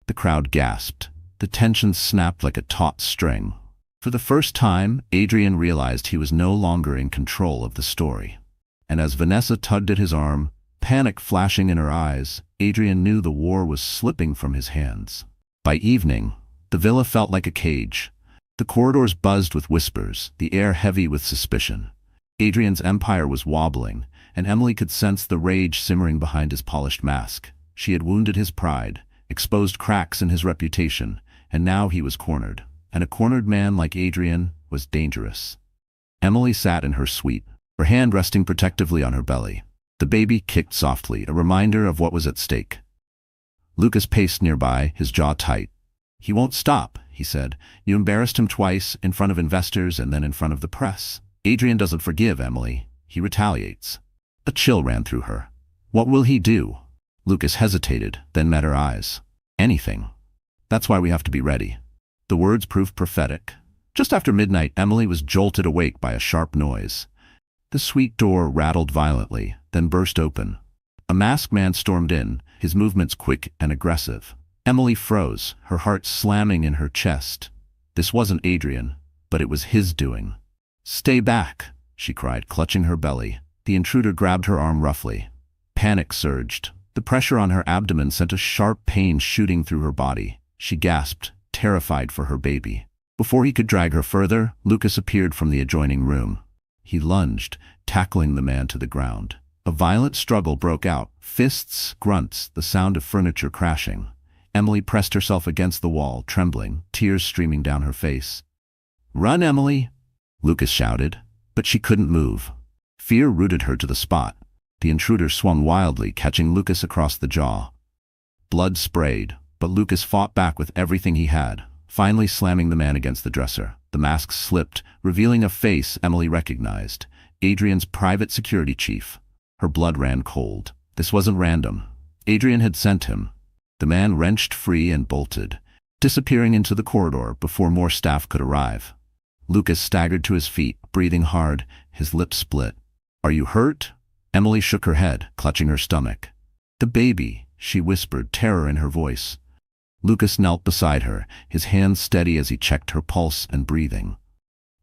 The crowd gasped. The tension snapped like a taut string. For the first time, Adrian realized he was no longer in control of the story. And as Vanessa tugged at his arm, panic flashing in her eyes, Adrian knew the war was slipping from his hands. By evening, the villa felt like a cage. The corridors buzzed with whispers, the air heavy with suspicion. Adrian's empire was wobbling, and Emily could sense the rage simmering behind his polished mask. She had wounded his pride, exposed cracks in his reputation, and now he was cornered. And a cornered man like Adrian was dangerous. Emily sat in her suite, her hand resting protectively on her belly. The baby kicked softly, a reminder of what was at stake. Lucas paced nearby, his jaw tight. "He won't stop," he said. "You embarrassed him twice, in front of investors and then in front of the press. Adrian doesn't forgive, Emily. He retaliates." A chill ran through her. "What will he do?" Lucas hesitated, then met her eyes. "Anything. That's why we have to be ready." The words proved prophetic. Just after midnight, Emily was jolted awake by a sharp noise. The suite door rattled violently, then burst open. A masked man stormed in, his movements quick and aggressive. Emily froze, her heart slamming in her chest. This wasn't Adrian, but it was his doing. "Stay back," she cried, clutching her belly. The intruder grabbed her arm roughly. Panic surged. The pressure on her abdomen sent a sharp pain shooting through her body. She gasped, terrified for her baby. Before he could drag her further, Lucas appeared from the adjoining room. He lunged, tackling the man to the ground. A violent struggle broke out, fists, grunts, the sound of furniture crashing. Emily pressed herself against the wall, trembling, tears streaming down her face. "Run, Emily!" Lucas shouted, but she couldn't move. Fear rooted her to the spot. The intruder swung wildly, catching Lucas across the jaw. Blood sprayed, but Lucas fought back with everything he had, finally slamming the man against the dresser. The mask slipped, revealing a face Emily recognized, Adrian's private security chief. Her blood ran cold. This wasn't random. Adrian had sent him. The man wrenched free and bolted, disappearing into the corridor before more staff could arrive. Lucas staggered to his feet, breathing hard, his lips split. "Are you hurt?" Emily shook her head, clutching her stomach. "The baby," she whispered, terror in her voice. Lucas knelt beside her, his hands steady as he checked her pulse and breathing.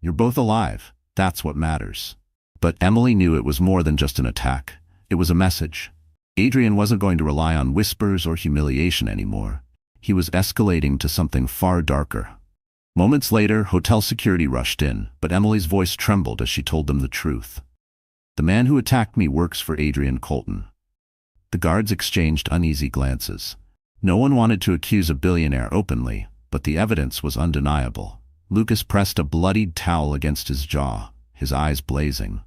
"You're both alive. That's what matters." But Emily knew it was more than just an attack. It was a message. Adrian wasn't going to rely on whispers or humiliation anymore. He was escalating to something far darker. Moments later, hotel security rushed in, but Emily's voice trembled as she told them the truth. "The man who attacked me works for Adrian Colton." The guards exchanged uneasy glances. No one wanted to accuse a billionaire openly, but the evidence was undeniable. Lucas pressed a bloodied towel against his jaw, his eyes blazing.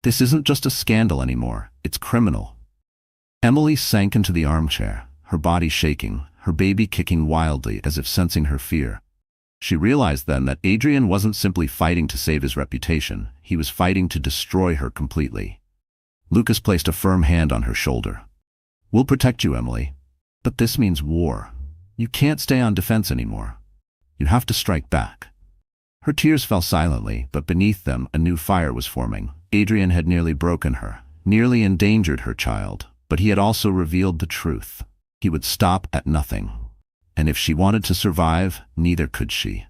"This isn't just a scandal anymore, it's criminal." Emily sank into the armchair, her body shaking, her baby kicking wildly as if sensing her fear. She realized then that Adrian wasn't simply fighting to save his reputation, he was fighting to destroy her completely. Lucas placed a firm hand on her shoulder. "We'll protect you, Emily. But this means war. You can't stay on defense anymore. You have to strike back." Her tears fell silently, but beneath them a new fire was forming. Adrian had nearly broken her, nearly endangered her child, but he had also revealed the truth. He would stop at nothing. And if she wanted to survive, neither could she.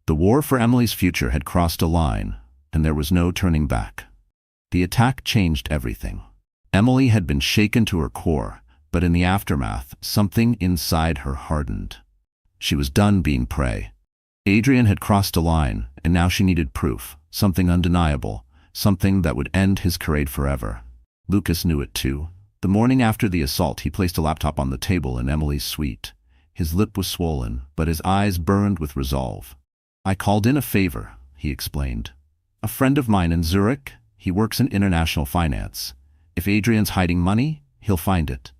The war for Emily's future had crossed a line, and there was no turning back. The attack changed everything. Emily had been shaken to her core, but in the aftermath, something inside her hardened. She was done being prey. Adrian had crossed a line, and now she needed proof, something undeniable, something that would end his charade forever. Lucas knew it too. The morning after the assault, he placed a laptop on the table in Emily's suite. His lip was swollen, but his eyes burned with resolve. "I called in a favor," he explained. "A friend of mine in Zurich, he works in international finance. If Adrian's hiding money, he'll find it."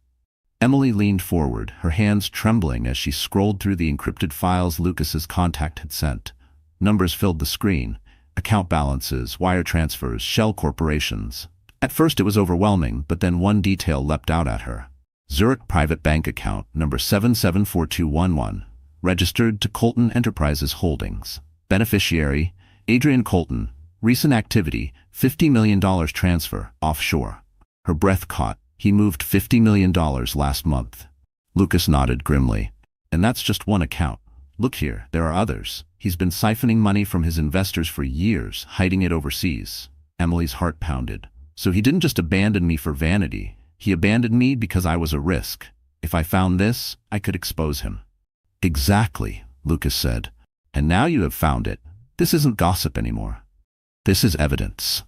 Emily leaned forward, her hands trembling as she scrolled through the encrypted files Lucas's contact had sent. Numbers filled the screen. Account balances, wire transfers, shell corporations. At first it was overwhelming, but then one detail leapt out at her. Zurich private bank account, number 774211, registered to Colton Enterprises Holdings. Beneficiary, Adrian Colton. Recent activity, $50 million transfer, offshore. Her breath caught. He moved $50 million last month. Lucas nodded grimly. "And that's just one account. Look here, there are others." He's been siphoning money from his investors for years, hiding it overseas. Emily's heart pounded. So he didn't just abandon me for vanity. He abandoned me because I was a risk. If I found this, I could expose him. Exactly, Lucas said. And now you have found it. This isn't gossip anymore. This is evidence.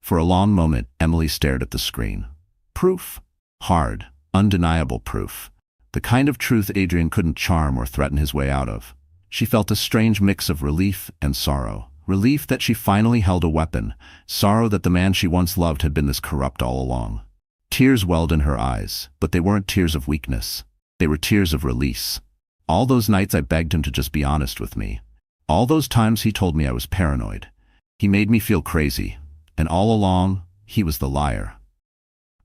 For a long moment, Emily stared at the screen. Proof. Hard, undeniable proof. The kind of truth Adrian couldn't charm or threaten his way out of. She felt a strange mix of relief and sorrow. Relief that she finally held a weapon. Sorrow that the man she once loved had been this corrupt all along. Tears welled in her eyes, but they weren't tears of weakness. They were tears of release. All those nights I begged him to just be honest with me. All those times he told me I was paranoid. He made me feel crazy. And all along, he was the liar.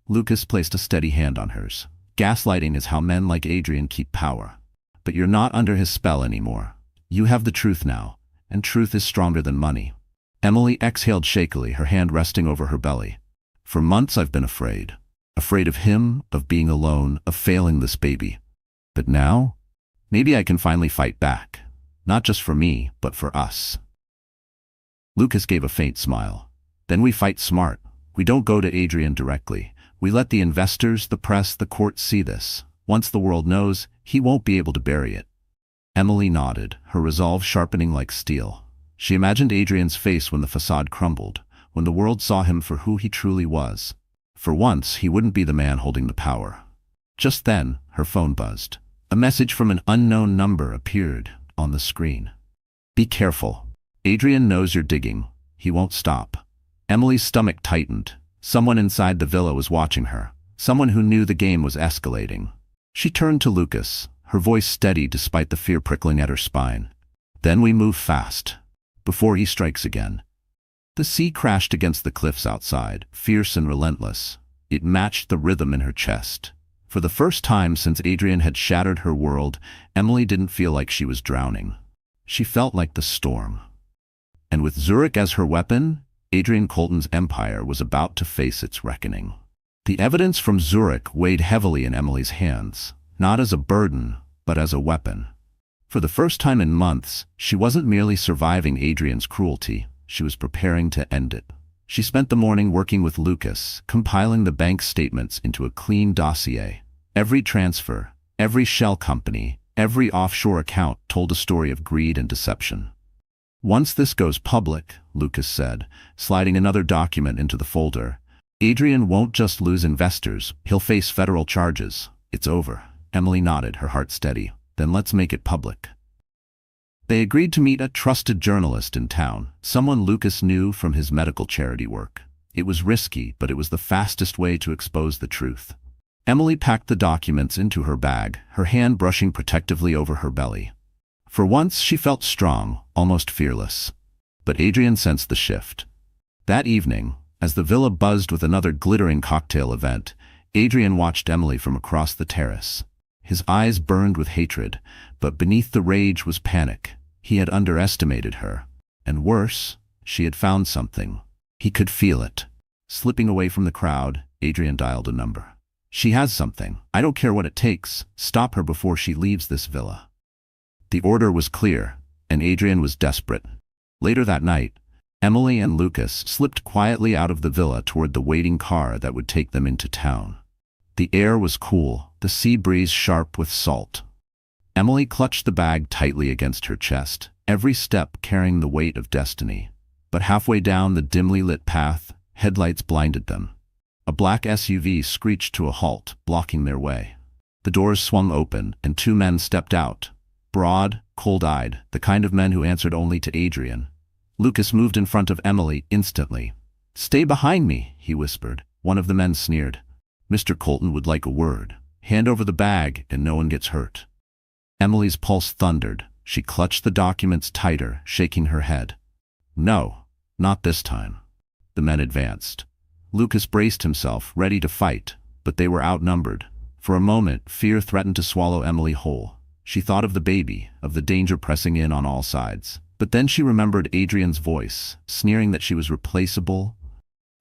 Lucas placed a steady hand on hers. Gaslighting is how men like Adrian keep power. But you're not under his spell anymore. You have the truth now, and truth is stronger than money. Emily exhaled shakily, her hand resting over her belly. For months I've been afraid. Afraid of him, of being alone, of failing this baby. But now, maybe I can finally fight back. Not just for me, but for us. Lucas gave a faint smile. Then we fight smart. We don't go to Adrian directly. We let the investors, the press, the court see this. Once the world knows, he won't be able to bury it. Emily nodded, her resolve sharpening like steel. She imagined Adrian's face when the facade crumbled, when the world saw him for who he truly was. For once, he wouldn't be the man holding the power. Just then, her phone buzzed. A message from an unknown number appeared on the screen. Be careful. Adrian knows you're digging. He won't stop. Emily's stomach tightened. Someone inside the villa was watching her. Someone who knew the game was escalating. She turned to Lucas, her voice steady despite the fear prickling at her spine. Then we move fast. Before he strikes again. The sea crashed against the cliffs outside, fierce and relentless. It matched the rhythm in her chest. For the first time since Adrian had shattered her world, Emily didn't feel like she was drowning. She felt like the storm. And with Zurich as her weapon, Adrian Colton's empire was about to face its reckoning. The evidence from Zurich weighed heavily in Emily's hands, not as a burden, but as a weapon. For the first time in months, she wasn't merely surviving Adrian's cruelty, she was preparing to end it. She spent the morning working with Lucas, compiling the bank statements into a clean dossier. Every transfer, every shell company, every offshore account told a story of greed and deception. Once this goes public, Lucas said, sliding another document into the folder, Adrian won't just lose investors, he'll face federal charges. It's over. Emily nodded, her heart steady. Then let's make it public. They agreed to meet a trusted journalist in town, someone Lucas knew from his medical charity work. It was risky, but it was the fastest way to expose the truth. Emily packed the documents into her bag, her hand brushing protectively over her belly. For once, she felt strong, almost fearless. But Adrian sensed the shift. That evening, as the villa buzzed with another glittering cocktail event, Adrian watched Emily from across the terrace. His eyes burned with hatred, but beneath the rage was panic. He had underestimated her. And worse, she had found something. He could feel it. Slipping away from the crowd, Adrian dialed a number. She has something. I don't care what it takes. Stop her before she leaves this villa. The order was clear, and Adrian was desperate. Later that night, Emily and Lucas slipped quietly out of the villa toward the waiting car that would take them into town. The air was cool, the sea breeze sharp with salt. Emily clutched the bag tightly against her chest, every step carrying the weight of destiny. But halfway down the dimly lit path, headlights blinded them. A black SUV screeched to a halt, blocking their way. The doors swung open, and two men stepped out. Broad, cold-eyed, the kind of men who answered only to Adrian. Lucas moved in front of Emily instantly. "Stay behind me," he whispered. One of the men sneered. "Mr. Colton would like a word. Hand over the bag and no one gets hurt." Emily's pulse thundered. She clutched the documents tighter, shaking her head. "No, not this time." The men advanced. Lucas braced himself, ready to fight, but they were outnumbered. For a moment, fear threatened to swallow Emily whole. She thought of the baby, of the danger pressing in on all sides. But then she remembered Adrian's voice, sneering that she was replaceable,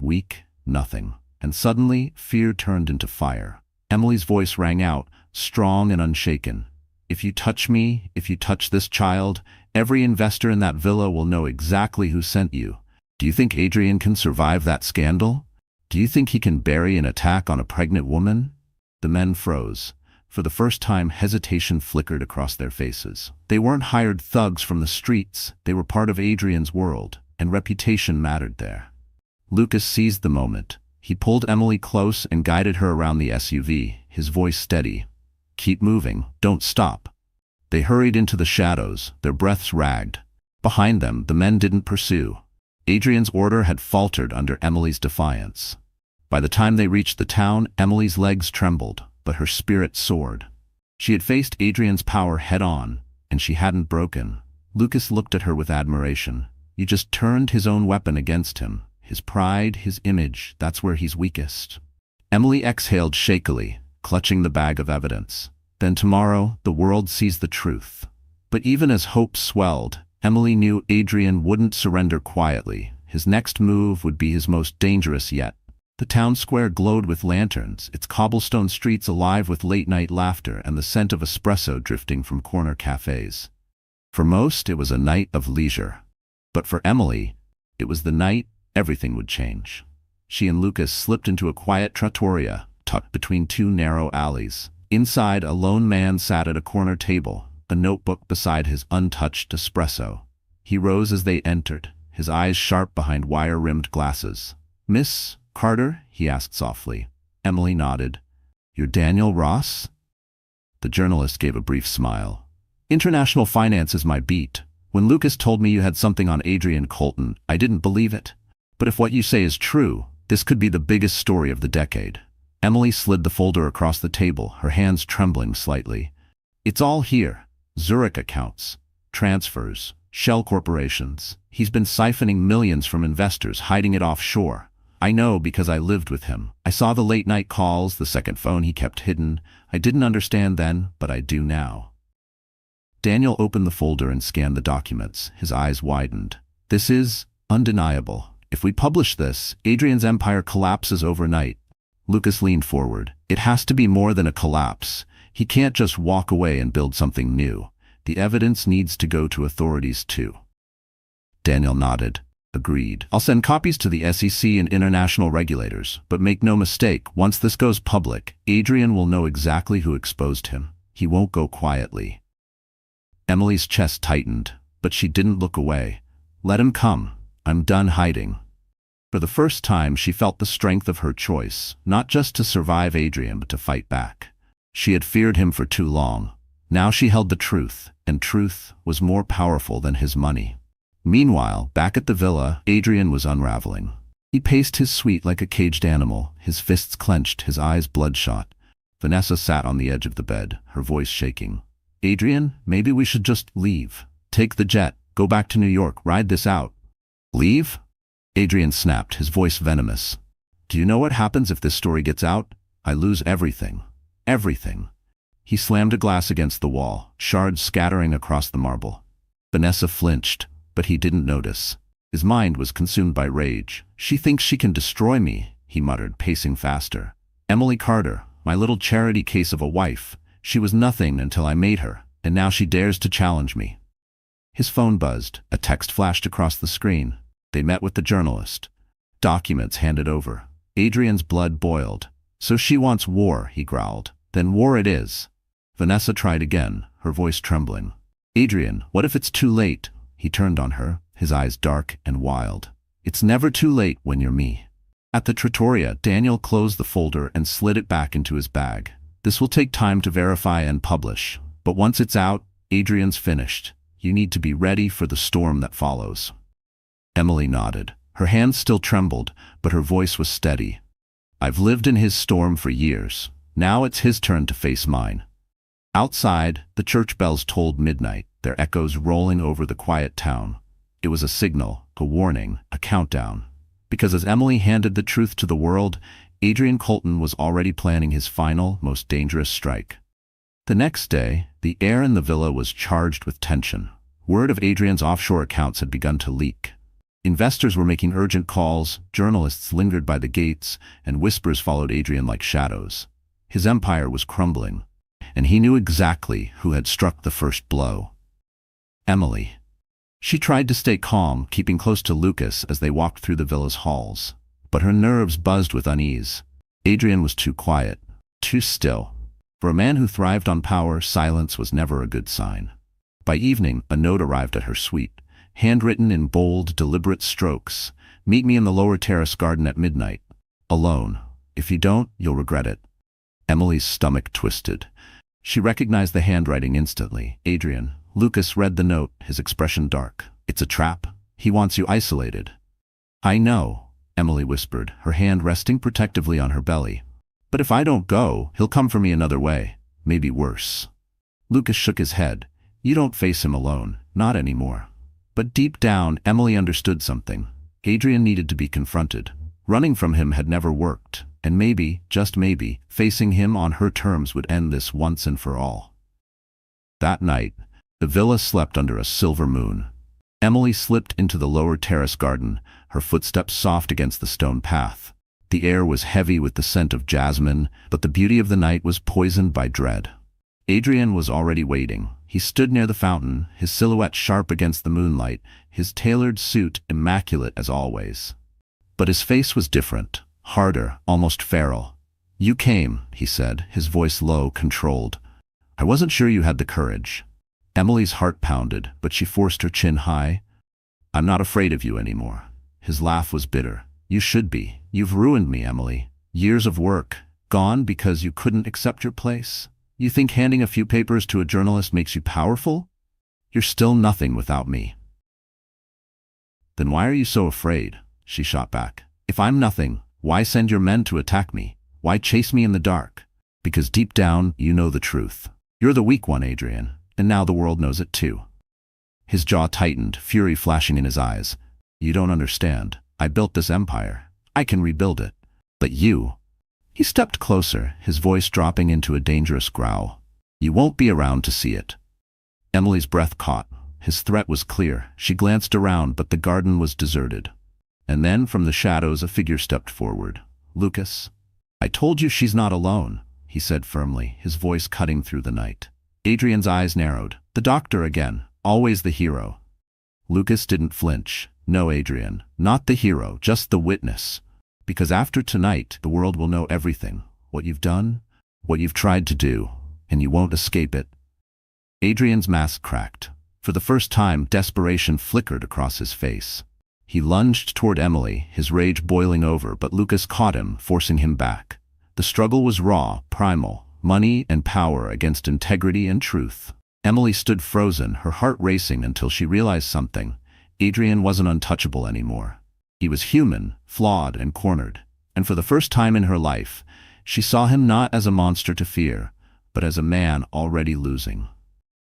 weak, nothing. And suddenly, fear turned into fire. Emily's voice rang out, strong and unshaken. If you touch me, if you touch this child, every investor in that villa will know exactly who sent you. Do you think Adrian can survive that scandal? Do you think he can bury an attack on a pregnant woman?" The men froze. For the first time, hesitation flickered across their faces. They weren't hired thugs from the streets. They were part of Adrian's world, and reputation mattered there. Lucas seized the moment. He pulled Emily close and guided her around the SUV, his voice steady. "Keep moving. Don't stop." They hurried into the shadows, their breaths ragged. Behind them, the men didn't pursue. Adrian's order had faltered under Emily's defiance. By the time they reached the town, Emily's legs trembled, but her spirit soared. She had faced Adrian's power head-on, and she hadn't broken. Lucas looked at her with admiration. You just turned his own weapon against him. His pride, his image, that's where he's weakest. Emily exhaled shakily, clutching the bag of evidence. Then tomorrow, the world sees the truth. But even as hope swelled, Emily knew Adrian wouldn't surrender quietly. His next move would be his most dangerous yet. The town square glowed with lanterns, its cobblestone streets alive with late-night laughter and the scent of espresso drifting from corner cafes. For most, it was a night of leisure. But for Emily, it was the night everything would change. She and Lucas slipped into a quiet trattoria, tucked between two narrow alleys. Inside, a lone man sat at a corner table, a notebook beside his untouched espresso. He rose as they entered, his eyes sharp behind wire-rimmed glasses. "Miss Carter?" he asked softly. Emily nodded. "You're Daniel Ross?" The journalist gave a brief smile. "International finance is my beat. When Lucas told me you had something on Adrian Colton, I didn't believe it. But if what you say is true, this could be the biggest story of the decade." Emily slid the folder across the table, her hands trembling slightly. "It's all here. Zurich accounts, transfers, shell corporations. He's been siphoning millions from investors, hiding it offshore. I know because I lived with him. I saw the late-night calls, the second phone he kept hidden. I didn't understand then, but I do now." Daniel opened the folder and scanned the documents. His eyes widened. "This is undeniable. If we publish this, Adrian's empire collapses overnight." Lucas leaned forward. "It has to be more than a collapse. He can't just walk away and build something new. The evidence needs to go to authorities too." Daniel nodded. "Agreed. I'll send copies to the SEC and international regulators, but make no mistake, once this goes public, Adrian will know exactly who exposed him. He won't go quietly." Emily's chest tightened, but she didn't look away. "Let him come. I'm done hiding." For the first time, she felt the strength of her choice, not just to survive Adrian, but to fight back. She had feared him for too long. Now she held the truth, and truth was more powerful than his money. Meanwhile, back at the villa, Adrian was unraveling. He paced his suite like a caged animal, his fists clenched, his eyes bloodshot. Vanessa sat on the edge of the bed, her voice shaking. "Adrian, maybe we should just leave. Take the jet, go back to New York, ride this out." "Leave?" Adrian snapped, his voice venomous. "Do you know what happens if this story gets out? I lose everything. Everything." He slammed a glass against the wall, shards scattering across the marble. Vanessa flinched, but he didn't notice. His mind was consumed by rage. "She thinks she can destroy me," he muttered, pacing faster. "Emily Carter, my little charity case of a wife. She was nothing until I made her, and now she dares to challenge me." His phone buzzed. A text flashed across the screen. They met with the journalist. Documents handed over. Adrian's blood boiled. "So she wants war," he growled. "Then war it is." Vanessa tried again, her voice trembling. "Adrian, what if it's too late?" He turned on her, his eyes dark and wild. "It's never too late when you're me." At the trattoria, Daniel closed the folder and slid it back into his bag. "This will take time to verify and publish, but once it's out, Adrian's finished. You need to be ready for the storm that follows." Emily nodded. Her hands still trembled, but her voice was steady. "I've lived in his storm for years. Now it's his turn to face mine." Outside, the church bells tolled midnight, their echoes rolling over the quiet town. It was a signal, a warning, a countdown. Because as Emily handed the truth to the world, Adrian Colton was already planning his final, most dangerous strike. The next day, the air in the villa was charged with tension. Word of Adrian's offshore accounts had begun to leak. Investors were making urgent calls, journalists lingered by the gates, and whispers followed Adrian like shadows. His empire was crumbling. and he knew exactly who had struck the first blow. Emily. She tried to stay calm, keeping close to Lucas as they walked through the villa's halls. But her nerves buzzed with unease. Adrian was too quiet, too still. For a man who thrived on power, silence was never a good sign. By evening, a note arrived at her suite, handwritten in bold, deliberate strokes. "Meet me in the lower terrace garden at midnight. Alone. If you don't, you'll regret it." Emily's stomach twisted. She recognized the handwriting instantly. Adrian. Lucas read the note, his expression dark. "It's a trap. He wants you isolated." "I know," Emily whispered, her hand resting protectively on her belly. "But if I don't go, he'll come for me another way. Maybe worse." Lucas shook his head. "You don't face him alone. Not anymore." But deep down, Emily understood something. Adrian needed to be confronted. Running from him had never worked, and maybe, just maybe, facing him on her terms would end this once and for all. That night, the villa slept under a silver moon. Emily slipped into the lower terrace garden, her footsteps soft against the stone path. The air was heavy with the scent of jasmine, but the beauty of the night was poisoned by dread. Adrian was already waiting. He stood near the fountain, his silhouette sharp against the moonlight, his tailored suit immaculate as always. But his face was different, harder, almost feral. "You came," he said, his voice low, controlled. "I wasn't sure you had the courage." Emily's heart pounded, but she forced her chin high. "I'm not afraid of you anymore." His laugh was bitter. "You should be. You've ruined me, Emily. Years of work, gone because you couldn't accept your place. You think handing a few papers to a journalist makes you powerful? You're still nothing without me." "Then why are you so afraid?" she shot back. "If I'm nothing, why send your men to attack me? Why chase me in the dark? Because deep down, you know the truth. You're the weak one, Adrian. And now the world knows it too." His jaw tightened, fury flashing in his eyes. "You don't understand. I built this empire. I can rebuild it. But you—" He stepped closer, his voice dropping into a dangerous growl. "You won't be around to see it." Emily's breath caught. His threat was clear. She glanced around, but the garden was deserted. And then, from the shadows, a figure stepped forward. "Lucas." "I told you she's not alone," he said firmly, his voice cutting through the night. Adrian's eyes narrowed. The doctor again, always the hero. Lucas didn't flinch. "No, Adrian, not the hero, just the witness. Because after tonight, the world will know everything. What you've done, what you've tried to do, and you won't escape it." Adrian's mask cracked. For the first time, desperation flickered across his face. He lunged toward Emily, his rage boiling over, but Lucas caught him, forcing him back. The struggle was raw, primal. Money and power against integrity and truth. Emily stood frozen, her heart racing until she realized something. Adrian wasn't untouchable anymore. He was human, flawed, and cornered. And for the first time in her life, she saw him not as a monster to fear, but as a man already losing.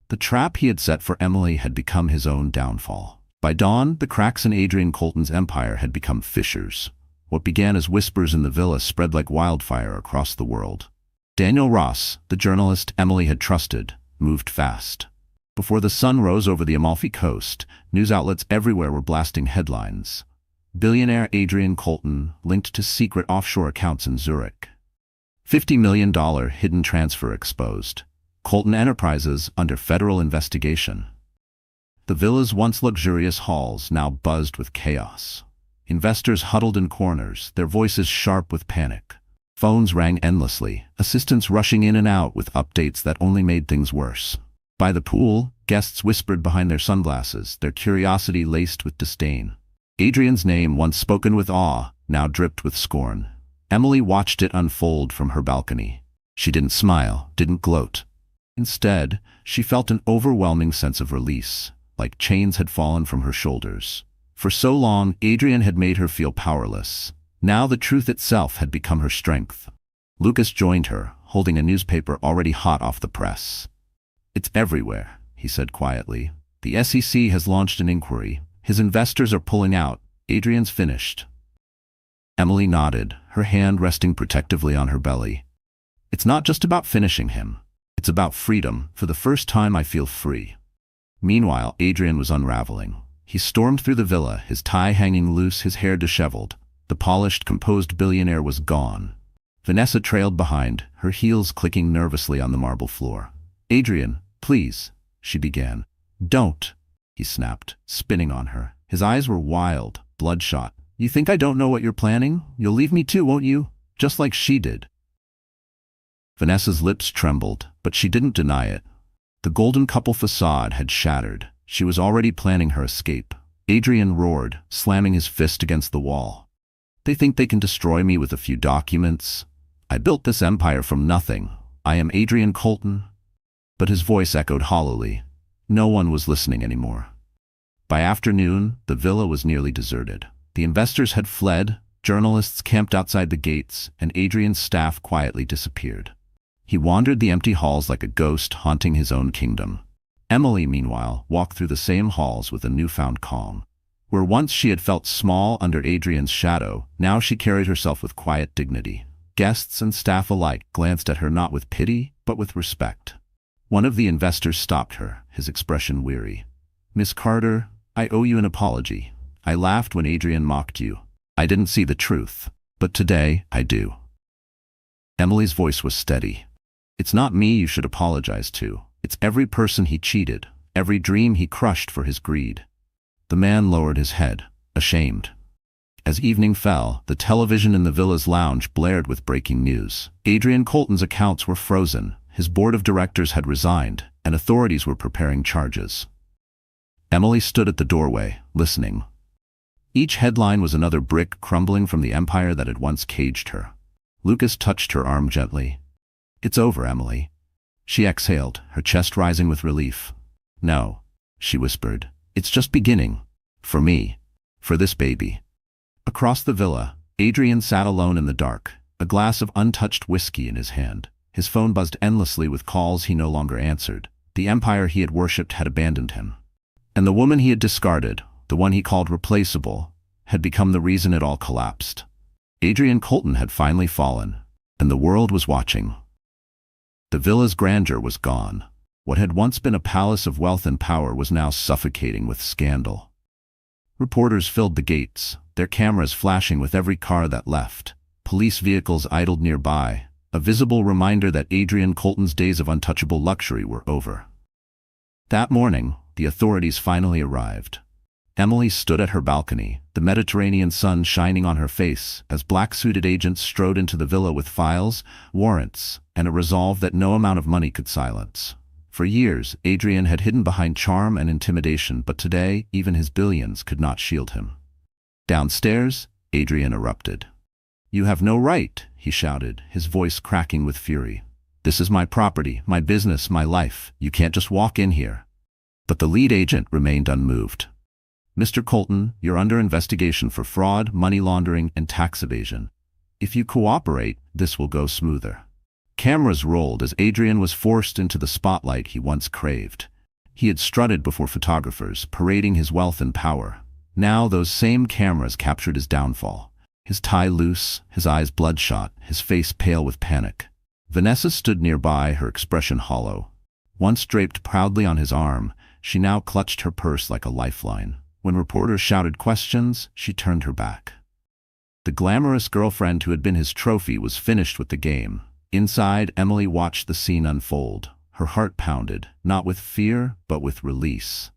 The trap he had set for Emily had become his own downfall. By dawn, the cracks in Adrian Colton's empire had become fissures. What began as whispers in the villa spread like wildfire across the world. Daniel Ross, the journalist Emily had trusted, moved fast. Before the sun rose over the Amalfi Coast, news outlets everywhere were blasting headlines. Billionaire Adrian Colton linked to secret offshore accounts in Zurich. $50 million hidden transfer exposed. Colton Enterprises under federal investigation. The villa's once luxurious halls now buzzed with chaos. Investors huddled in corners, their voices sharp with panic. Phones rang endlessly, assistants rushing in and out with updates that only made things worse. By the pool, guests whispered behind their sunglasses, their curiosity laced with disdain. Adrian's name, once spoken with awe, now dripped with scorn. Emily watched it unfold from her balcony. She didn't smile, didn't gloat. Instead, she felt an overwhelming sense of release, like chains had fallen from her shoulders. For so long, Adrian had made her feel powerless. Now the truth itself had become her strength. Lucas joined her, holding a newspaper already hot off the press. "It's everywhere," he said quietly. "The SEC has launched an inquiry. His investors are pulling out. Adrian's finished." Emily nodded, her hand resting protectively on her belly. "It's not just about finishing him. It's about freedom. For the first time I feel free." Meanwhile, Adrian was unraveling. He stormed through the villa, his tie hanging loose, his hair disheveled. The polished, composed billionaire was gone. Vanessa trailed behind, her heels clicking nervously on the marble floor. "Adrian, please," she began. "Don't," he snapped, spinning on her. His eyes were wild, bloodshot. "You think I don't know what you're planning? You'll leave me too, won't you? Just like she did." Vanessa's lips trembled, but she didn't deny it. The golden couple facade had shattered. She was already planning her escape. Adrian roared, slamming his fist against the wall. "They think they can destroy me with a few documents. I built this empire from nothing. I am Adrian Colton." But his voice echoed hollowly. No one was listening anymore. By afternoon, the villa was nearly deserted. The investors had fled, journalists camped outside the gates, and Adrian's staff quietly disappeared. He wandered the empty halls like a ghost haunting his own kingdom. Emily, meanwhile, walked through the same halls with a newfound calm. Where once she had felt small under Adrian's shadow, now she carried herself with quiet dignity. Guests and staff alike glanced at her not with pity, but with respect. One of the investors stopped her, his expression weary. "Miss Carter, I owe you an apology. I laughed when Adrian mocked you. I didn't see the truth, but today I do." Emily's voice was steady. "It's not me you should apologize to. It's every person he cheated, every dream he crushed for his greed." The man lowered his head, ashamed. As evening fell, the television in the villa's lounge blared with breaking news. Adrian Colton's accounts were frozen, his board of directors had resigned, and authorities were preparing charges. Emily stood at the doorway, listening. Each headline was another brick crumbling from the empire that had once caged her. Lucas touched her arm gently. "It's over, Emily." She exhaled, her chest rising with relief. "No," she whispered. "It's just beginning. For me. For this baby." Across the villa, Adrian sat alone in the dark, a glass of untouched whiskey in his hand. His phone buzzed endlessly with calls he no longer answered. The empire he had worshipped had abandoned him. And the woman he had discarded, the one he called replaceable, had become the reason it all collapsed. Adrian Colton had finally fallen, and the world was watching. The villa's grandeur was gone. What had once been a palace of wealth and power was now suffocating with scandal. Reporters filled the gates, their cameras flashing with every car that left. Police vehicles idled nearby, a visible reminder that Adrian Colton's days of untouchable luxury were over. That morning, the authorities finally arrived. Emily stood at her balcony, the Mediterranean sun shining on her face as black-suited agents strode into the villa with files, warrants, and a resolve that no amount of money could silence. For years, Adrian had hidden behind charm and intimidation, but today, even his billions could not shield him. Downstairs, Adrian erupted. "You have no right," he shouted, his voice cracking with fury. "This is my property, my business, my life. You can't just walk in here." But the lead agent remained unmoved. "Mr. Colton, you're under investigation for fraud, money laundering, and tax evasion. If you cooperate, this will go smoother." Cameras rolled as Adrian was forced into the spotlight he once craved. He had strutted before photographers, parading his wealth and power. Now those same cameras captured his downfall. His tie loose, his eyes bloodshot, his face pale with panic. Vanessa stood nearby, her expression hollow. Once draped proudly on his arm, she now clutched her purse like a lifeline. When reporters shouted questions, she turned her back. The glamorous girlfriend who had been his trophy was finished with the game. Inside, Emily watched the scene unfold. Her heart pounded, not with fear, but with release.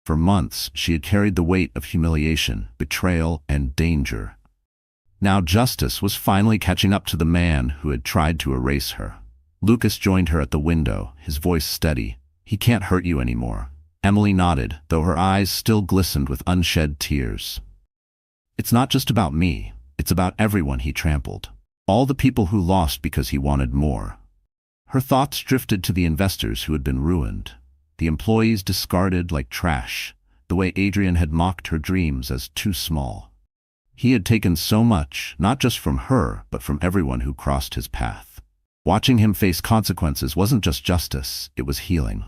For months, she had carried the weight of humiliation, betrayal, and danger. Now justice was finally catching up to the man who had tried to erase her. Lucas joined her at the window, his voice steady. "He can't hurt you anymore." Emily nodded, though her eyes still glistened with unshed tears. "It's not just about me. It's about everyone he trampled. All the people who lost because he wanted more." Her thoughts drifted to the investors who had been ruined, the employees discarded like trash, the way Adrian had mocked her dreams as too small. He had taken so much, not just from her, but from everyone who crossed his path. Watching him face consequences wasn't just justice, it was healing.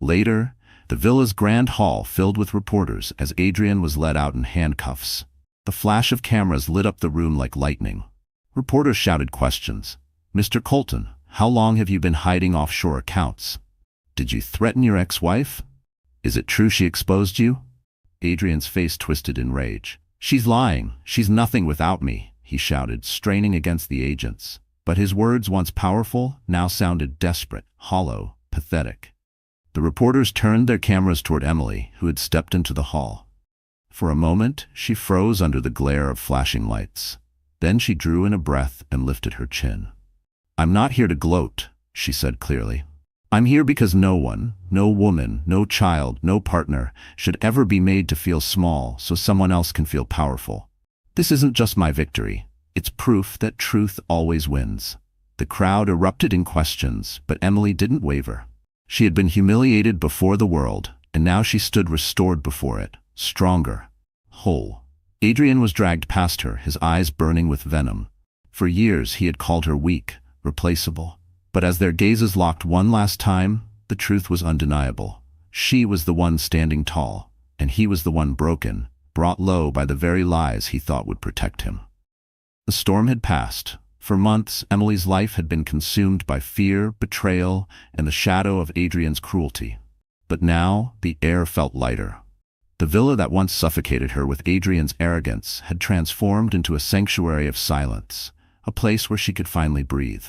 Later, the villa's grand hall filled with reporters as Adrian was led out in handcuffs. The flash of cameras lit up the room like lightning. Reporters shouted questions. "Mr. Colton, how long have you been hiding offshore accounts? Did you threaten your ex-wife? Is it true she exposed you?" Adrian's face twisted in rage. "She's lying. She's nothing without me," he shouted, straining against the agents. But his words, once powerful, now sounded desperate, hollow, pathetic. The reporters turned their cameras toward Emily, who had stepped into the hall. For a moment, she froze under the glare of flashing lights. Then she drew in a breath and lifted her chin. "I'm not here to gloat," she said clearly. "I'm here because no one, no woman, no child, no partner, should ever be made to feel small so someone else can feel powerful. This isn't just my victory. It's proof that truth always wins." The crowd erupted in questions, but Emily didn't waver. She had been humiliated before the world, and now she stood restored before it, stronger, whole. Adrian was dragged past her, his eyes burning with venom. For years he had called her weak, replaceable. But as their gazes locked one last time, the truth was undeniable. She was the one standing tall, and he was the one broken, brought low by the very lies he thought would protect him. The storm had passed. For months, Emily's life had been consumed by fear, betrayal, and the shadow of Adrian's cruelty. But now, the air felt lighter. The villa that once suffocated her with Adrian's arrogance had transformed into a sanctuary of silence, a place where she could finally breathe.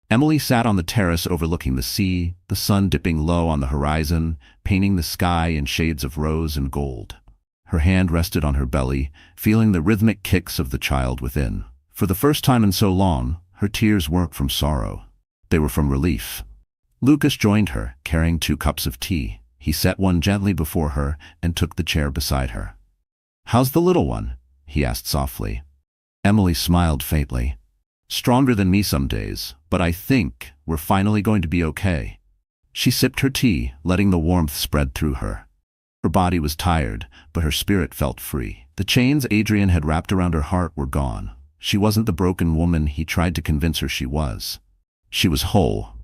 Emily sat on the terrace overlooking the sea, the sun dipping low on the horizon, painting the sky in shades of rose and gold. Her hand rested on her belly, feeling the rhythmic kicks of the child within. For the first time in so long, her tears weren't from sorrow. They were from relief. Lucas joined her, carrying 2 cups of tea. He set one gently before her and took the chair beside her. "How's the little one?" he asked softly. Emily smiled faintly. "Stronger than me some days, but I think we're finally going to be okay." She sipped her tea, letting the warmth spread through her. Her body was tired, but her spirit felt free. The chains Adrian had wrapped around her heart were gone. She wasn't the broken woman he tried to convince her she was. She was whole.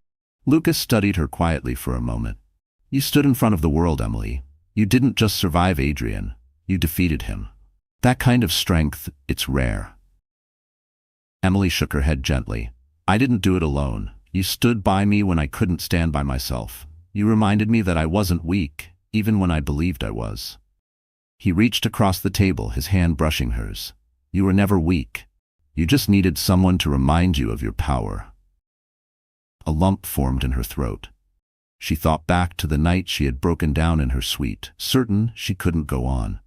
Lucas studied her quietly for a moment. "You stood in front of the world, Emily. You didn't just survive Adrian. You defeated him. That kind of strength, it's rare." Emily shook her head gently. "I didn't do it alone. You stood by me when I couldn't stand by myself. You reminded me that I wasn't weak, even when I believed I was." He reached across the table, his hand brushing hers. "You were never weak. You just needed someone to remind you of your power." A lump formed in her throat. She thought back to the night she had broken down in her suite, certain she couldn't go on.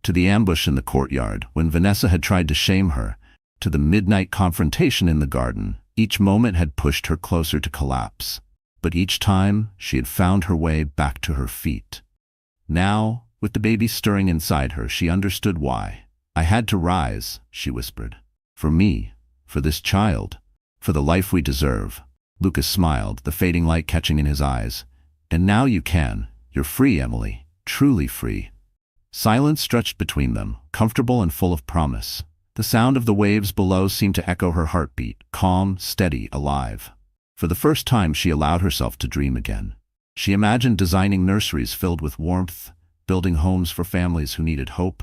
To the ambush in the courtyard, when Vanessa had tried to shame her, to the midnight confrontation in the garden. Each moment had pushed her closer to collapse. But each time, she had found her way back to her feet. Now, with the baby stirring inside her, she understood why. "I had to rise," she whispered. "For me, for this child, for the life we deserve." Lucas smiled, the fading light catching in his eyes. "And now you can. You're free, Emily. Truly free." Silence stretched between them, comfortable and full of promise. The sound of the waves below seemed to echo her heartbeat, calm, steady, alive. For the first time she allowed herself to dream again. She imagined designing nurseries filled with warmth, building homes for families who needed hope,